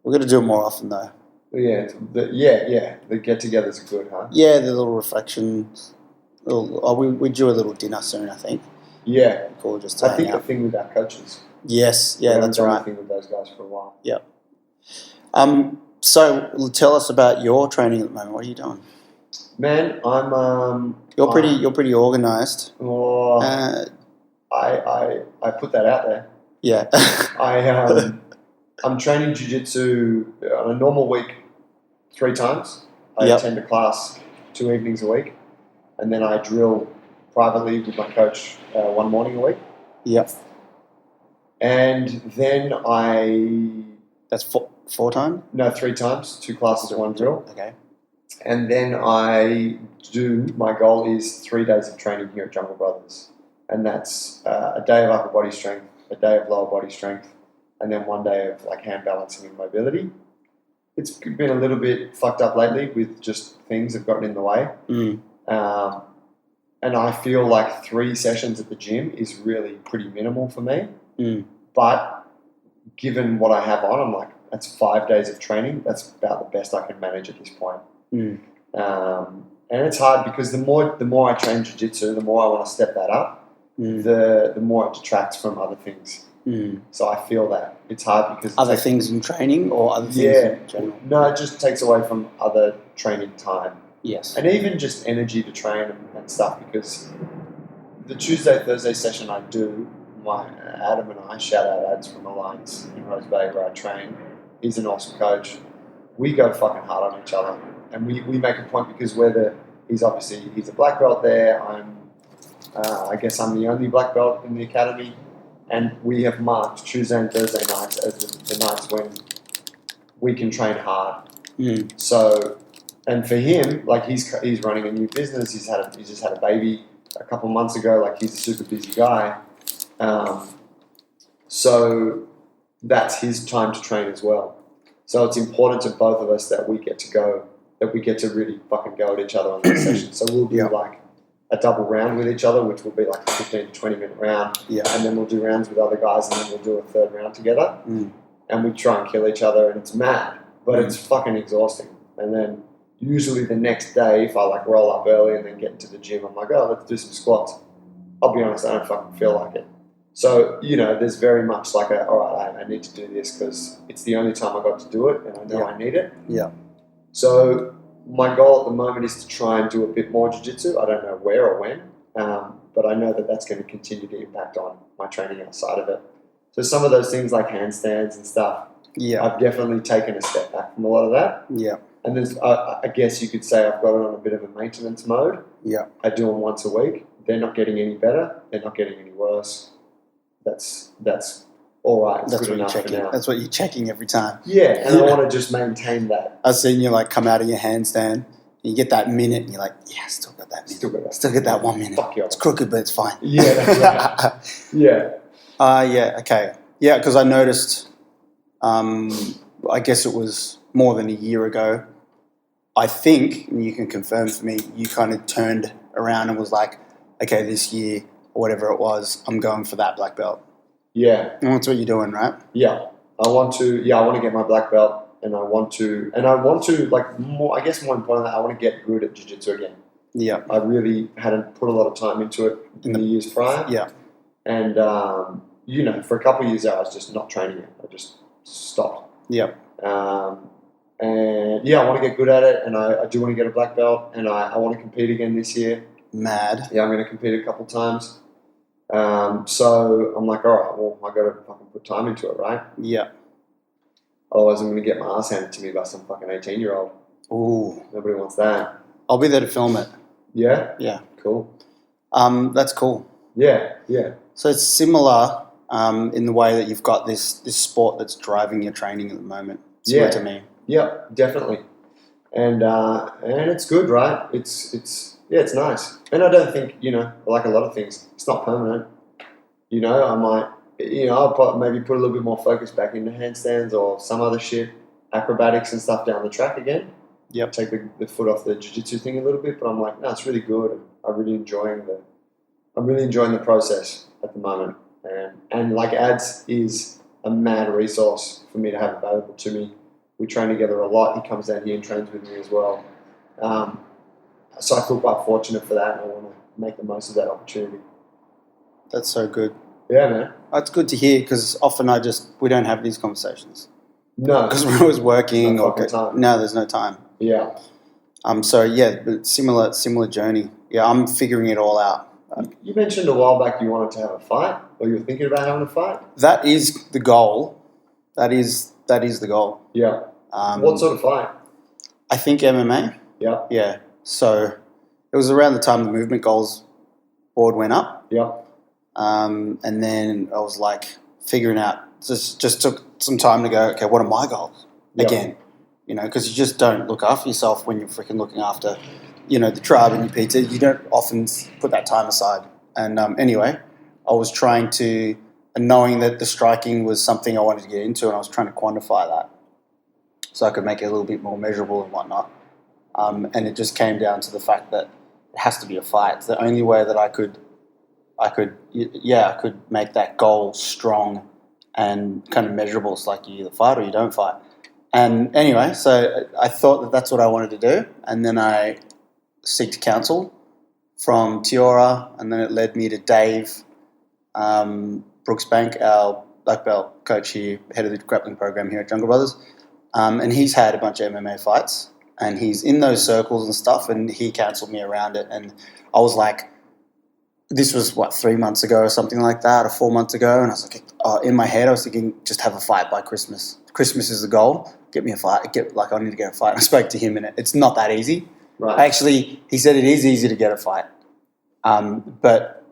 We're going to do it more often, though. Yeah, the get-togethers are good, huh? Yeah, the little reflections. We do a little dinner soon, I think. Yeah. Cool, just I think the thing with our coaches. Yes, yeah, that's right. I think with those guys for a while. Yeah. So tell us about your training at the moment. What are you doing? Man, I'm. You're pretty organised. Oh, I put that out there. Yeah. I'm training jiu-jitsu on a normal week 3 times. I attend a class 2 evenings a week, and then I drill privately with my coach 1 morning a week. Yep. And then That's 4 times? No, 3 times. 2 classes, 1 drill. Okay. And then my goal is 3 days of training here at Jungle Brothers. And that's a day of upper body strength, a day of lower body strength, and then 1 day of like hand balancing and mobility. It's been a little bit fucked up lately with just things have gotten in the way. And I feel like 3 sessions at the gym is really pretty minimal for me. But given what I have on, I'm like, that's 5 days of training. That's about the best I can manage at this point. And it's hard because the more I train jiu-jitsu, the more I want to step that up, the more it detracts from other things. So I feel that it's hard because other things in training or other things in general. No, it just takes away from other training time. Yes, and even just energy to train and stuff. Because the Tuesday Thursday session I do, my Adam and I, shout out Ads from Alliance in Rose Bay where I train. He's an awesome coach. We go fucking hard on each other, and we make a point because he's a black belt there. I guess I'm the only black belt in the academy. And we have marked Tuesday and Thursday nights as the nights when we can train hard. So, and for him, like he's running a new business. He's just had a baby a couple of months ago. Like he's a super busy guy. So that's his time to train as well. So it's important to both of us that we get to really fucking go at each other on that session. So we'll do like a double round with each other, which will be like a 15 to 20 minute round. And then we'll do rounds with other guys, and then we'll do a third round together. And we try and kill each other, and it's mad, but it's fucking exhausting. And then usually the next day, if I like roll up early and then get into the gym, I'm like, oh, let's do some squats. I'll be honest, I don't fucking feel like it. So, there's very much like all right, I need to do this because it's the only time I got to do it, and I know I need it. So my goal at the moment is to try and do a bit more jiu-jitsu. I don't know where or when, but I know that that's going to continue to impact on my training outside of it. So some of those things like handstands and stuff, I've definitely taken a step back from a lot of that. And there's, I guess you could say I've got it on a bit of a maintenance mode. I do them once a week. They're not getting any better. They're not getting any worse. That's all right. That's what you're checking. That's what you're checking every time. And I want to just maintain that. I've seen you like come out of your handstand, and you get that minute, and you're like, yeah, still got that minute. Still get that 1 minute. Fuck you. It's crooked, but it's fine. That's right. Okay. Yeah, because I noticed, I guess it was more than a year ago, I think, and you can confirm for me, you kind of turned around and was like, okay, this year, or whatever it was, I'm going for that black belt. And that's what you're doing, right? I want to get my black belt, and I want to like more, I guess more important than that, I want to get good at jiu-jitsu again. I really hadn't put a lot of time into it in the years prior. And, for a couple of years there, I was just not training it. I just stopped. And I want to get good at it, and I do want to get a black belt, and I want to compete again this year. Mad. I'm going to compete a couple times. So I'm like, all right, well, I got to fucking put time into it, right? Otherwise, I'm going to get my ass handed to me by some fucking 18-year-old. Ooh. Nobody wants that. I'll be there to film it. Yeah? Cool. That's cool. Yeah. So it's similar in the way that you've got this sport that's driving your training at the moment. Similar to me. Yep, definitely. And it's good, right? It's nice. And I don't think, like a lot of things, it's not permanent. I might, I'll maybe put a little bit more focus back into handstands or some other shit, acrobatics and stuff down the track again. Take the foot off the jiu-jitsu thing a little bit, but I'm like, no, it's really good. I'm really enjoying the process at the moment. And like Ads is a mad resource for me to have available to me. We train together a lot. He comes down here and trains with me as well. So I feel quite fortunate for that, and I want to make the most of that opportunity. That's so good. Yeah, man. That's good to hear, because often we don't have these conversations. No. Because we're always working. No, there's no time. But similar journey. I'm figuring it all out. You mentioned a while back you wanted to have a fight, or you were thinking about having a fight? That is the goal. That is the goal. What sort of fight? I think MMA. Yeah. So it was around the time the Movement Goals board went up. And then I was like figuring out, just took some time to go, okay, what are my goals? Again. because you just don't look after yourself when you're freaking looking after, the tribe and your PT. You don't often put that time aside. And anyway, I was trying to, and knowing that the striking was something I wanted to get into, and I was trying to quantify that so I could make it a little bit more measurable and whatnot. And it just came down to the fact that it has to be a fight. It's the only way that I could make that goal strong and kind of measurable. It's like you either fight or you don't fight. And anyway, so I thought that that's what I wanted to do. And then I sought counsel from Tiora, and then it led me to Dave Brooksbank, our black belt coach here, head of the grappling program here at Jungle Brothers. And he's had a bunch of MMA fights, and he's in those circles and stuff, and he counseled me around it. And I was like, this was, 3 months ago or something like that, or 4 months ago, and I was like, in my head, I was thinking, just have a fight by Christmas. Christmas is the goal. Get me a fight. I need to get a fight. I spoke to him, and it's not that easy. Right. Actually, he said it is easy to get a fight, but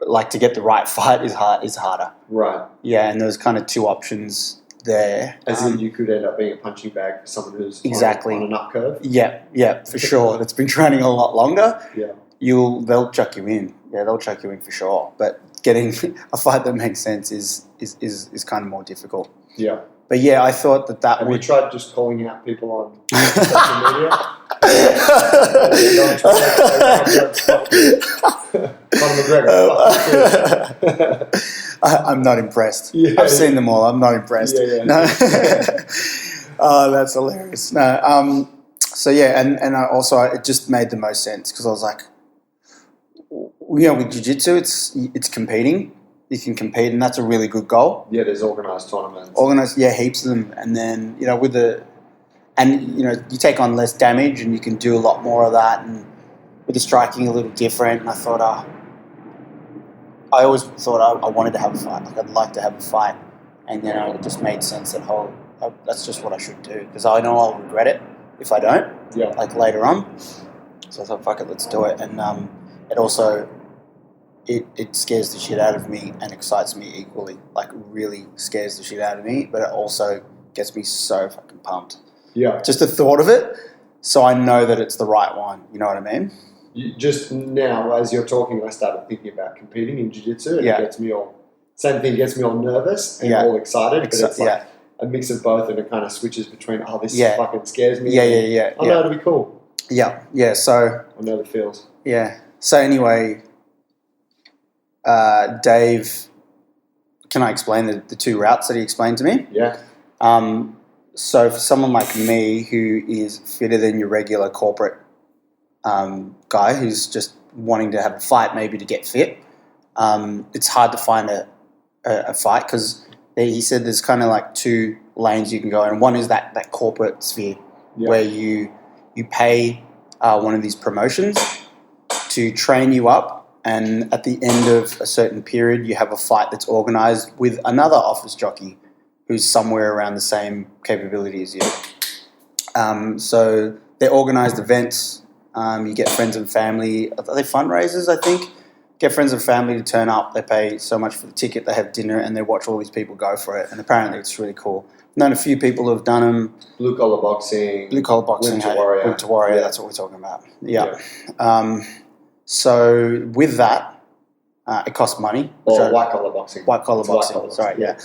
like to get the right fight is harder. Right. Yeah, and there's kind of two options there. As in, you could end up being a punching bag for someone who's exactly on a nut curve. Yeah, for sure. That's been training a lot longer. Yeah. They'll chuck you in. Yeah, they'll chuck you in for sure. But getting a fight that makes sense is kind of more difficult. Yeah. But yeah, I thought that Have would. you tried just calling out people on social media? Conor McGregor. I'm not impressed. Yeah, I've seen them all. I'm not impressed. Yeah. No. Oh, that's hilarious. No. So yeah, and I also it just made the most sense because I was like, with jiu-jitsu, it's competing. You can compete, and that's a really good goal. Yeah, there's organised tournaments. Heaps of them, and then you take on less damage, and you can do a lot more of that, and with the striking a little different. And I thought, I always thought I wanted to have a fight. Like I'd like to have a fight, and it just made sense that that's just what I should do because I know I'll regret it if I don't. Yeah. Like later on. So I thought, fuck it, let's do it, and it also. It scares the shit out of me and excites me equally. Like, really scares the shit out of me, but it also gets me so fucking pumped. Yeah. Just the thought of it, so I know that it's the right one. You know what I mean? Just now, as you're talking, I started thinking about competing in jiu-jitsu, and Yeah. it gets me all nervous and all excited, but it's like a mix of both, and it kind of switches between, this fucking scares me. Yeah. I know it'll be cool. Yeah, so... I know the feels. Yeah. So anyway... Dave, can I explain the two routes that he explained to me? Yeah. So for someone like me who is fitter than your regular corporate guy who's just wanting to have a fight maybe to get fit, it's hard to find a fight because he said there's kind of like two lanes you can go in. One is that corporate sphere where you pay one of these promotions to train you up. And at the end of a certain period, you have a fight that's organised with another office jockey who's somewhere around the same capability as you. So they're organised events. You get friends and family. Are they fundraisers, I think? Get friends and family to turn up. They pay so much for the ticket. They have dinner and they watch all these people go for it. And apparently it's really cool. I've known a few people who have done them. Blue collar boxing. Winter Warrior. Winter Warrior, that's what we're talking about. Yeah. So with that, it costs money. Or white collar boxing. White collar boxing. Sorry, yeah.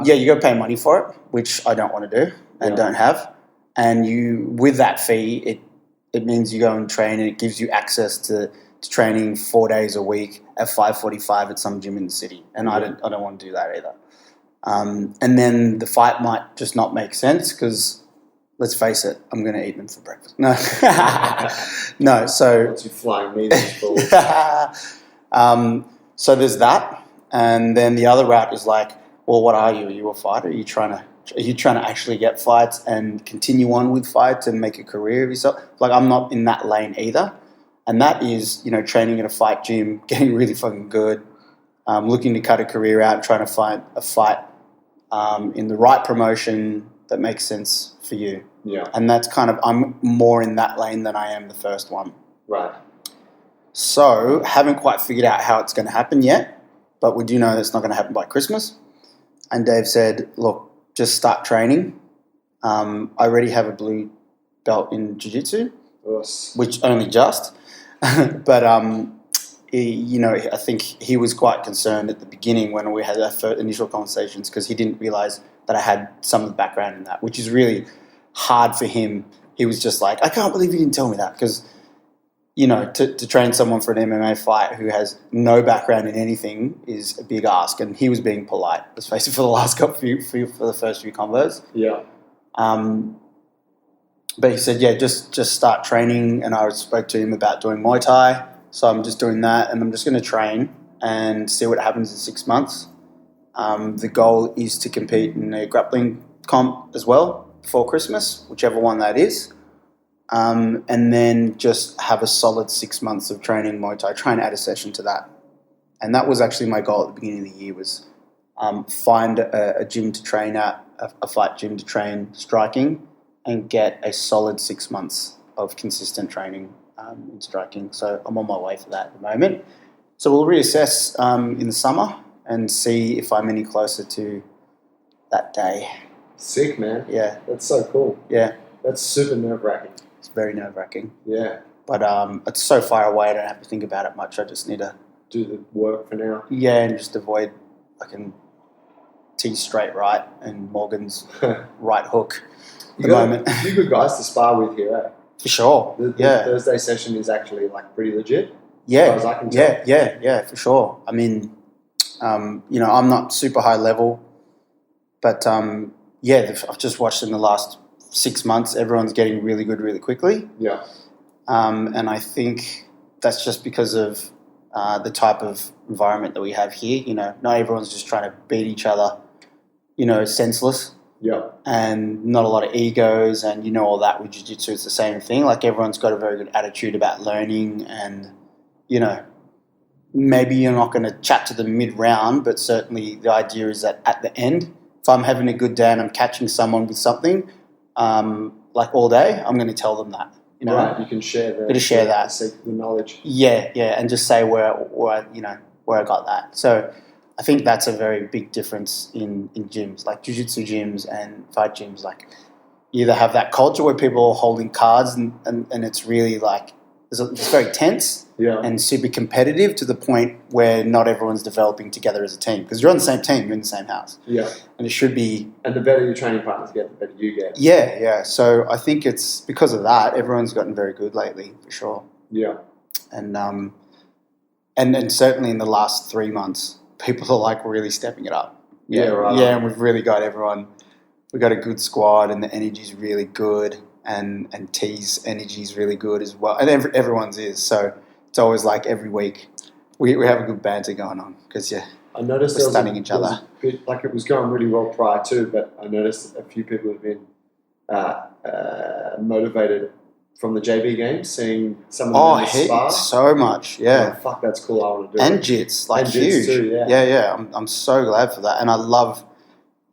You got to pay money for it, which I don't want to do and don't have. And with that fee, it means you go and train, and it gives you access to training 4 days a week at 5:45 at some gym in the city. And I don't want to do that either. And then the fight might just not make sense because. Let's face it, I'm going to eat them for breakfast. No. No, so... Once you flying meat is full. So there's that. And then the other route is like, well, what are you? Are you a fighter? Are you trying to actually get fights and continue on with fights and make a career of yourself? Like, I'm not in that lane either. And that is, training at a fight gym, getting really fucking good, looking to cut a career out, trying to find a fight in the right promotion that makes sense for you. Yeah. And that's I'm more in that lane than I am the first one. Right. So, haven't quite figured out how it's going to happen yet, but we do know that it's not going to happen by Christmas. And Dave said, look, just start training. I already have a blue belt in jiu-jitsu, Yes. which only just. But I think he was quite concerned at the beginning when we had our first initial conversations because he didn't realize that I had some of the background in that, which is really hard for him. He was just like, I can't believe you didn't tell me that because, to train someone for an MMA fight who has no background in anything is a big ask. And he was being polite, let's face it, for the last for the first few combos. Yeah. But he said, yeah, just start training. And I spoke to him about doing Muay Thai. So I'm just doing that and I'm just going to train and see what happens in 6 months. The goal is to compete in a grappling comp as well before Christmas, whichever one that is. And then just have a solid 6 months of training Muay Thai, try and add a session to that. And that was actually my goal at the beginning of the year was find a gym to train at, a fight gym to train striking and get a solid 6 months of consistent training in striking. So I'm on my way for that at the moment. So we'll reassess in the summer and see if I'm any closer to that day. Sick, man. Yeah. That's so cool. Yeah. That's super nerve-wracking. It's very nerve-wracking. Yeah. But it's so far away I don't have to think about it much. I just need to do the work for now. Yeah, and just avoid T's straight right and Morgan's right hook at the moment. A few good guys to spar with here, eh? For sure. The Thursday session is actually pretty legit. Yeah. As far as I can tell. Yeah, for sure. I mean, I'm not super high level, but I've just watched in the last 6 months, everyone's getting really good really quickly. Yeah. And I think that's just because of the type of environment that we have here. Not everyone's just trying to beat each other, senseless. Yeah. And not a lot of egos and all that with jiu-jitsu. It's the same thing. Like everyone's got a very good attitude about learning and, maybe you're not going to chat to them mid-round, but certainly the idea is that at the end, if I'm having a good day and I'm catching someone with something, all day, I'm going to tell them that. Right, you can share the knowledge. Yeah, and just say where I got that. So I think that's a very big difference in gyms, like jiu-jitsu gyms and fight gyms. Like you either have that culture where people are holding cards and it's really it's very tense and super competitive to the point where not everyone's developing together as a team. Because you're on the same team, you're in the same house. Yeah. And it should be... And the better your training partners get, the better you get. Yeah. So I think it's because of that, everyone's gotten very good lately, for sure. Yeah. And certainly in the last 3 months, people are really stepping it up. Yeah, right. Yeah, and we've really got everyone... We've got a good squad and the energy's really good. And T's energy is really good as well, and everyone's is. So it's always every week we have a good banter going on because I noticed we're stunning each other. It was going really well prior to, but I noticed a few people have been motivated from the JB games, seeing some of them spar. So much, yeah. Oh, fuck, that's cool. I want to do and it. Jits, and huge. Jits too, yeah. I'm so glad for that, and I love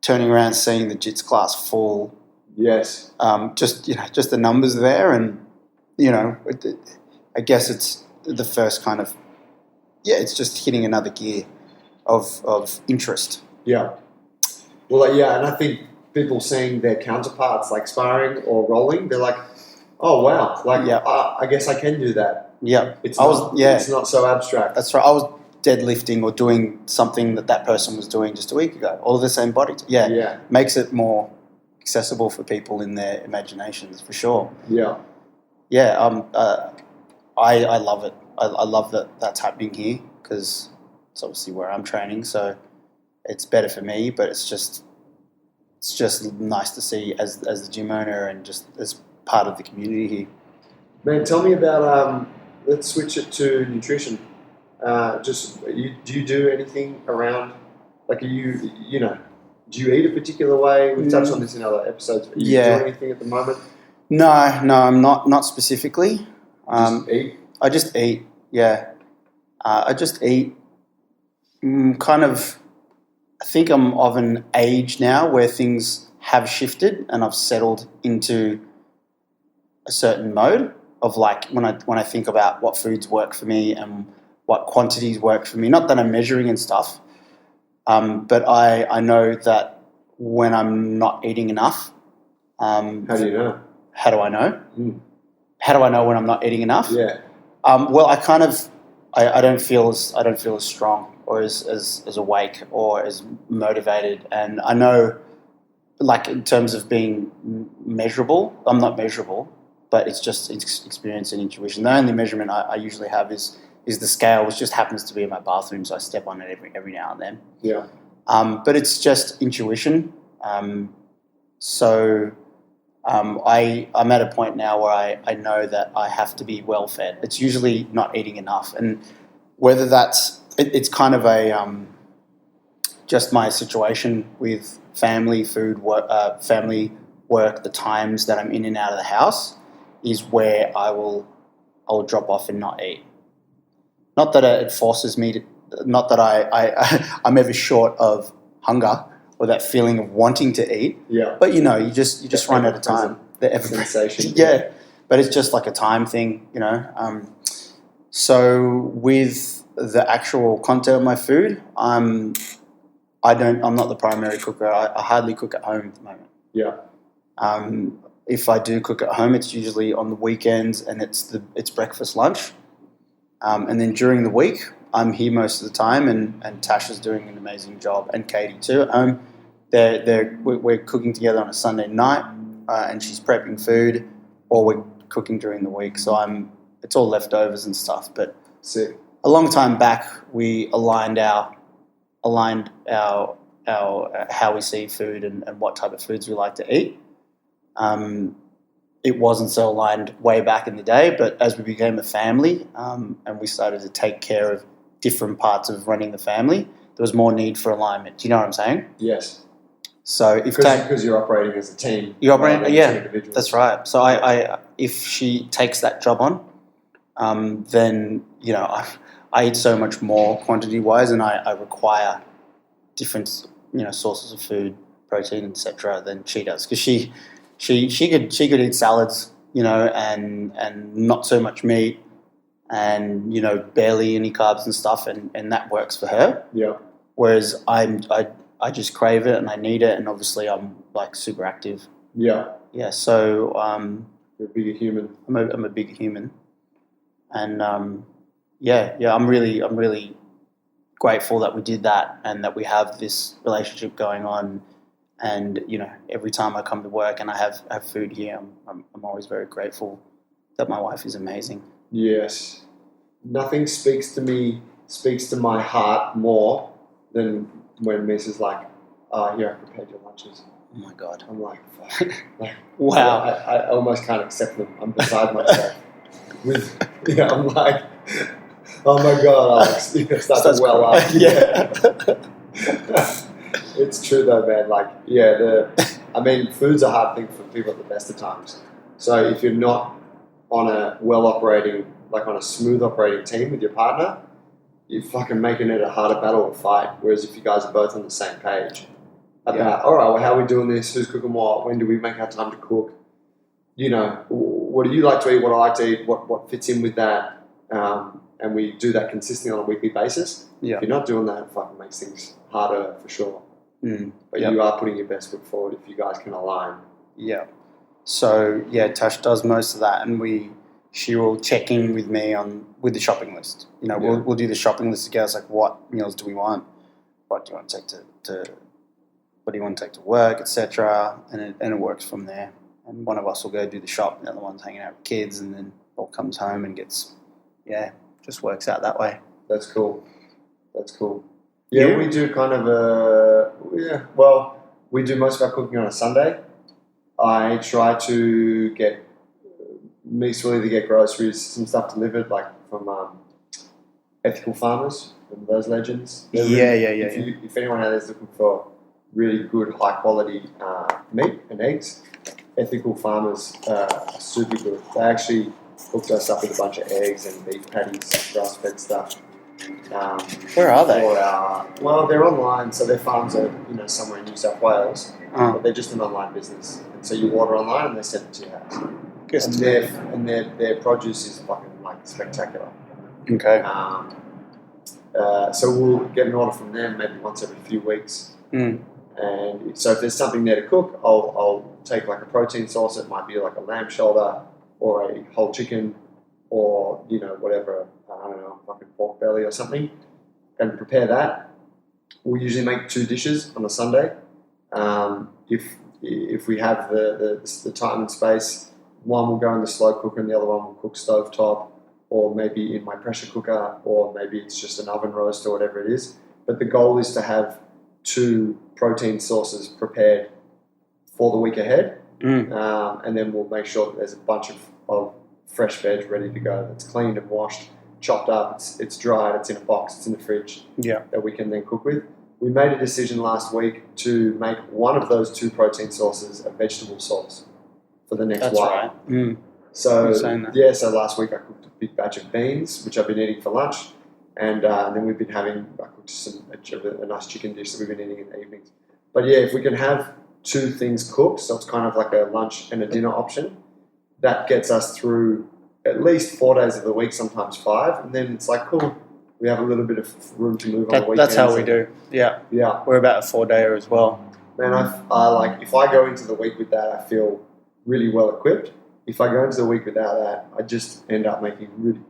turning around seeing the Jits class full. Yes. Just the numbers there, and I guess it's the first kind of it's just hitting another gear of interest. Yeah. Well, and I think people seeing their counterparts sparring or rolling, they're like, oh wow, I guess I can do that. Yeah. It's not so abstract. That's right. I was deadlifting or doing something that person was doing just a week ago, all of the same body. Yeah. Makes it more accessible for people in their imaginations, for sure. Yeah. Yeah, I love it. I love that that's happening here because it's obviously where I'm training, so it's better for me, but it's just nice to see as the gym owner and just as part of the community here. Man, tell me about, let's switch it to nutrition. Do you do anything around, do you eat a particular way? We've touched on this in other episodes. Are you doing anything at the moment? No, I'm not specifically. Just eat? I just eat, yeah. I just eat I think I'm of an age now where things have shifted and I've settled into a certain mode of when I think about what foods work for me and what quantities work for me. Not that I'm measuring and stuff, but I know that when I'm not eating enough, How do you know? How do I know? Mm. How do I know when I'm not eating enough? Yeah. Well, I don't feel as strong or as awake or as motivated, and I know, like in terms of being measurable, I'm not measurable, but it's experience and intuition. The only measurement I usually have is the scale, which just happens to be in my bathroom, so I step on it every now and then. Yeah. But it's just intuition. I'm at a point now where I know that I have to be well fed. It's usually not eating enough, and whether it's kind of a just my situation with family, food, work, the times that I'm in and out of the house is where I'll drop off and not eat. Not that it forces me to. Not that I'm ever short of hunger or that feeling of wanting to eat. Yeah. But you just run out of time. The sensation. Yeah. But it's just like a time thing, So with the actual content of my food, I'm not the primary cooker. I hardly cook at home at the moment. Yeah. If I do cook at home, it's usually on the weekends, and it's breakfast, lunch, and then during the week, I'm here most of the time, and Tasha's doing an amazing job, and Katie too at home. We're cooking together on a Sunday night, and she's prepping food, or we're cooking during the week. So it's all leftovers and stuff. But sick. A long time back, we aligned our how we see food and what type of foods we like to eat. It wasn't so aligned way back in the day, but as we became a family and we started to take care of different parts of running the family, there was more need for alignment. Do you know what I'm saying? Yes. So because you're operating as a team, you're operating, yeah, two individuals. That's right. So I if she takes that job on, then I eat so much more quantity wise, and I require different sources of food, protein, etc. than she does, because she could eat salads, and not so much meat, and barely any carbs and stuff, and that works for her. Yeah. Whereas I just crave it and I need it, and obviously I'm like super active. Yeah. Yeah. So you're a bigger human. I'm a bigger human, and I'm really grateful that we did that and that we have this relationship going on. And every time I come to work and I have food here, I'm always very grateful that my wife is amazing. Yes, nothing speaks to my heart more than when Mrs. like, here, I prepared your lunches. Oh my God. I'm like, fuck. Wow. I almost can't accept them. I'm beside myself. I'm like, oh my God, Alex, start to well up. Yeah. It's true though, man. Food's a hard thing for people at the best of times. So if you're not on a on a smooth operating team with your partner, you're fucking making it a harder battle to fight. Whereas if you guys are both on the same page about, all right, well, how are we doing this? Who's cooking what? When do we make our time to cook? What do you like to eat? What do I like to eat? What fits in with that? And we do that consistently on a weekly basis. Yeah. If you're not doing that, it fucking makes things harder for sure. But yep. You are putting your best foot forward if you guys can align. Yeah. So Tash does most of that, and she will check in with me with the shopping list. We'll do the shopping list together. It's like, what meals do we want? What do you want to take what do you want to take to work, etc. And it works from there. And one of us will go do the shop, and the other one's hanging out with kids, and then all comes home and just works out that way. That's cool. Yeah, we do kind of we do most of our cooking on a Sunday. I try to get groceries, some stuff delivered, like from ethical farmers, from those legends. If anyone out there is looking for really good, high quality meat and eggs, ethical farmers are super good. They actually hooked us up with a bunch of eggs and beef patties, grass-fed stuff. Where are they? They're online, so their farms are somewhere in New South Wales, but they're just an online business. And so you order online and they send it to your house. And their produce is fucking spectacular. Okay. So we'll get an order from them maybe once every few weeks. And so if there's something there to cook, I'll take like a protein source. It might be like a lamb shoulder or a whole chicken or, whatever, I don't know, fucking pork belly or something, and prepare that. We usually make 2 dishes on a Sunday. If we have the time and space, one will go in the slow cooker and the other one will cook stovetop, or maybe in my pressure cooker, or maybe it's just an oven roast or whatever it is. But the goal is to have 2 protein sources prepared for the week ahead, and then we'll make sure that there's a bunch of fresh veg ready to go that's cleaned and washed, chopped up, it's dried, it's in a box, it's in the fridge, that we can then cook with. We made a decision last week to make one of those 2 protein sources a vegetable source for the next while. Right. So last week I cooked a big batch of beans, which I've been eating for lunch, and then we've been I cooked a nice chicken dish that we've been eating in the evenings. But yeah, if we can have 2 things cooked, so it's kind of like a lunch and a dinner option, that gets us through at least 4 days of the week, sometimes 5, and then it's like, cool, we have a little bit of room to move on the weekends. That's how we do. Yeah. We're about a 4-dayer as well. Man, I like, if I go into the week with that, I feel really well equipped. If I go into the week without that, I just end up making really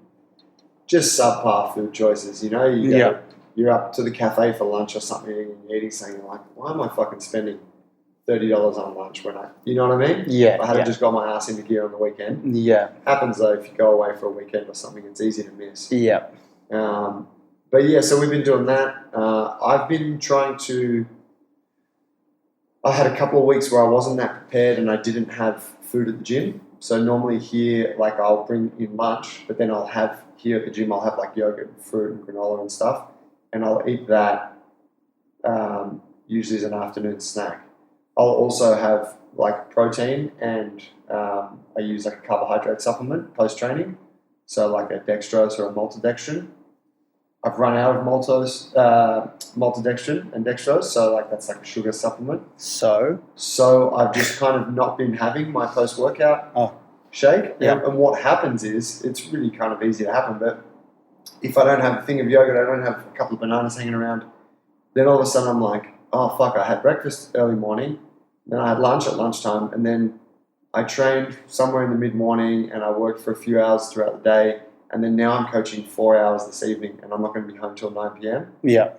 just subpar food choices. You're up to the cafe for lunch or something and you're eating something, you're like, why am I fucking spending $30 on lunch when you know what I mean? Yeah. I had just got my ass into gear on the weekend. Yeah. Happens though, if you go away for a weekend or something, it's easy to miss. Yeah. But yeah, so we've been doing that. I've been trying to. I had a couple of weeks where I wasn't that prepared and I didn't have food at the gym. So normally here, like I'll bring in lunch, but then I'll have here at the gym, I'll have like yogurt, and fruit, and granola and stuff, and I'll eat that usually as an afternoon snack. I'll also have like protein and I use like a carbohydrate supplement post training, so like a dextrose or a maltodextrin. I've run out of maltodextrin and dextrose, so like that's like a sugar supplement. So I've just kind of not been having my post-workout shake. Yeah. And what happens is, it's really kind of easy to happen, but if I don't have a thing of yogurt, I don't have a couple of bananas hanging around, then all of a sudden I'm like, oh fuck, I had breakfast early morning, then I had lunch at lunchtime, and then I trained somewhere in the mid-morning and I worked for a few hours throughout the day. And then now I'm coaching 4 hours this evening, and I'm not going to be home till 9 p.m. Yeah,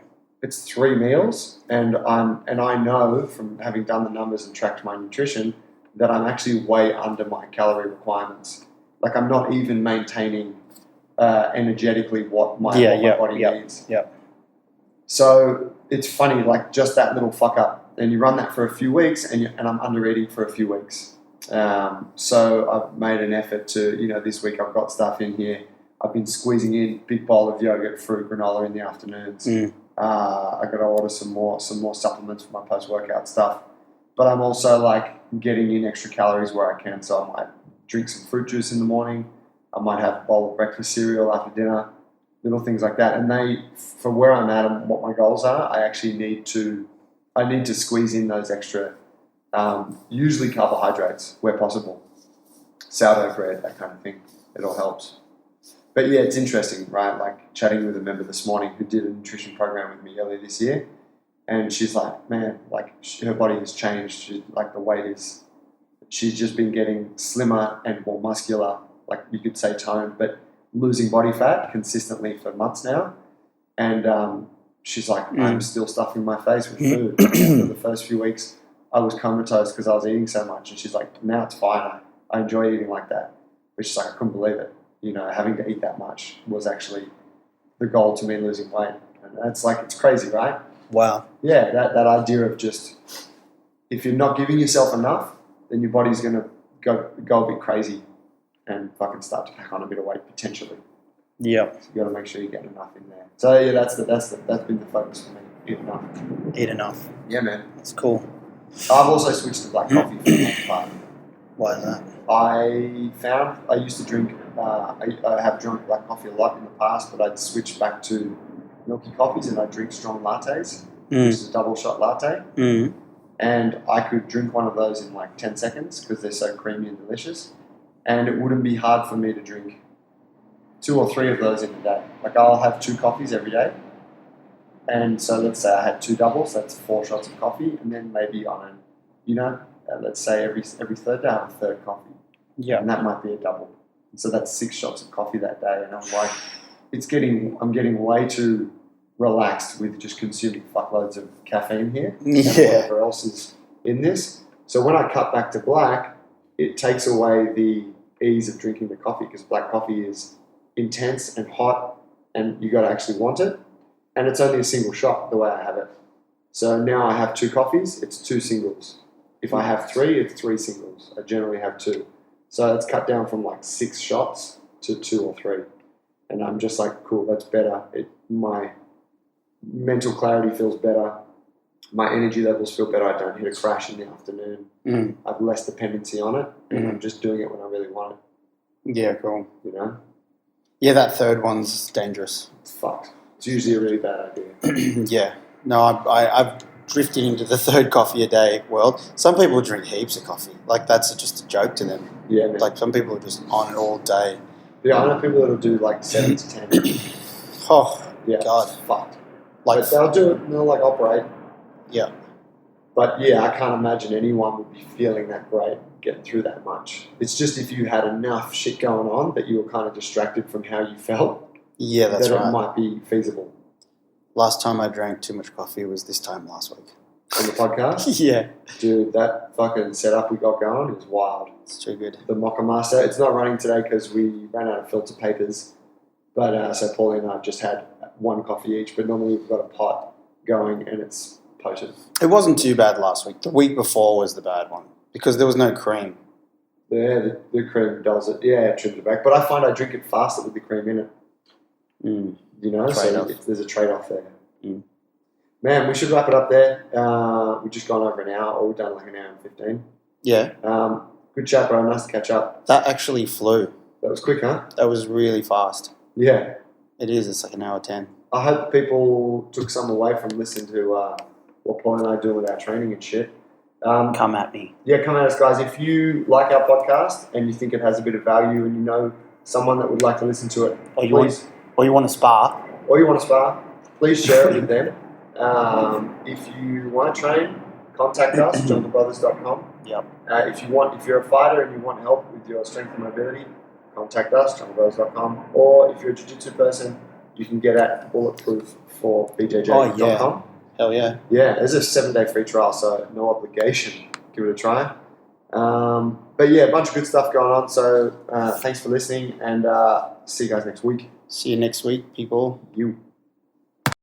it's 3 meals, and I know from having done the numbers and tracked my nutrition that I'm actually way under my calorie requirements. Like I'm not even maintaining energetically what my body needs. Yeah. So it's funny, like just that little fuck up, and you run that for a few weeks, and I'm under eating for a few weeks. So I've made an effort to, this week I've got stuff in here. I've been squeezing in a big bowl of yogurt, fruit, granola in the afternoons. I got to order some more supplements for my post-workout stuff. But I'm also like getting in extra calories where I can. So I might drink some fruit juice in the morning. I might have a bowl of breakfast cereal after dinner, little things like that. And for where I'm at and what my goals are, I actually need to squeeze in those extra, usually carbohydrates where possible. Sourdough bread, that kind of thing. It all helps. But yeah, it's interesting, right? Like chatting with a member this morning who did a nutrition program with me earlier this year, and she's like, man, like her body has changed. Like the weight is, she's just been getting slimmer and more muscular, like you could say toned, but losing body fat consistently for months now. And she's like, I'm still stuffing my face with food. For the first few weeks, I was comatose because I was eating so much, and she's like, now it's fine. I enjoy eating like that. But she's like, I couldn't believe it. Having to eat that much was actually the goal to me losing weight. And it's like, it's crazy, right? Wow. Yeah, that idea of just, if you're not giving yourself enough, then your body's going to go a bit crazy and fucking start to pack on a bit of weight potentially. Yeah. So you got to make sure you're getting enough in there. So yeah, that's been the focus for me. Eat enough. Yeah, man. That's cool. I've also switched to black coffee for the most part. Why is that? I used to drink, I have drunk black coffee a lot in the past, but I'd switched back to milky coffees and I'd drink strong lattes, which is a double shot latte. And I could drink one of those in like 10 seconds because they're so creamy and delicious. And it wouldn't be hard for me to drink 2 or 3 of those in a day. Like I'll have 2 coffees every day. And so let's say I had 2 doubles, that's 4 shots of coffee. And then maybe on let's say every third day I have a third coffee. Yeah. And that might be a double. So that's 6 shots of coffee that day. And I'm like, I'm getting way too relaxed with just consuming fuckloads of caffeine here. Yeah. And whatever else is in this. So when I cut back to black, it takes away the ease of drinking the coffee because black coffee is intense and hot and you got to actually want it. And it's only a single shot the way I have it. So now I have 2 coffees, it's 2 singles. If I have 3, it's 3 singles. I generally have 2. So it's cut down from like 6 shots to 2 or 3. And I'm just like, cool, that's better. My mental clarity feels better. My energy levels feel better. I don't hit a crash in the afternoon. I have less dependency on it. And I'm just doing it when I really want it. Yeah, cool. You know? Yeah, that third one's dangerous. It's fucked. It's usually a really bad idea. Yeah. No, I've drifted into the third coffee a day world. Some people drink heaps of coffee. Like, that's just a joke to them. Yeah, man. Like, some people are just on it all day. Yeah, I know people that'll do like 7 to 10. Oh, Yeah, God. it's fucked. Like, But they'll do it and they'll like operate. yeah. But yeah, I can't imagine anyone would be feeling that great getting through that much. It's just if you had enough shit going on that you were kind of distracted from how you felt. Yeah, that's that right. it might be feasible. Last time I drank too much coffee was this time last week. On the podcast? Yeah. Dude, that fucking setup we got going is wild. It's too good. The Mocha Master, it's not running today because we ran out of filter papers. But so Paulie and I have just had 1 coffee each, but normally we've got a pot going and it's potent. It wasn't too bad last week. The week before was the bad one because there was no cream. Yeah, the cream does it. Yeah, it trims it back. But I find I drink it faster with the cream in it. You know, Trade-off. so there's a trade-off there. Mm. Man, we should wrap it up there. We've just gone over an hour, or we've done like an hour and 15. Yeah. Good chat, bro. Nice to catch up. That actually flew. That was quick, huh? That was really fast. Yeah. It is. It's like an hour 10. I hope people took some away from listening to what Paul and I do with our training and shit. Come at me. Yeah, come at us, guys. If you like our podcast and you think it has a bit of value and you know someone that would like to listen to it, Or you want to spar. Or you want to spar, please share it with them. If you want to train, contact us, junglebrothers.com. Yep. If you're a fighter and you want help with your strength and mobility, contact us, junglebrothers.com. Or if you're a jiu-jitsu person, you can get at Bulletproof for BJJ.com. Oh, yeah. Hell yeah. Yeah, there's a 7-day free trial, so no obligation. Give it a try. But yeah, a bunch of good stuff going on. So thanks for listening, and see you guys next week. See you next week, people. You.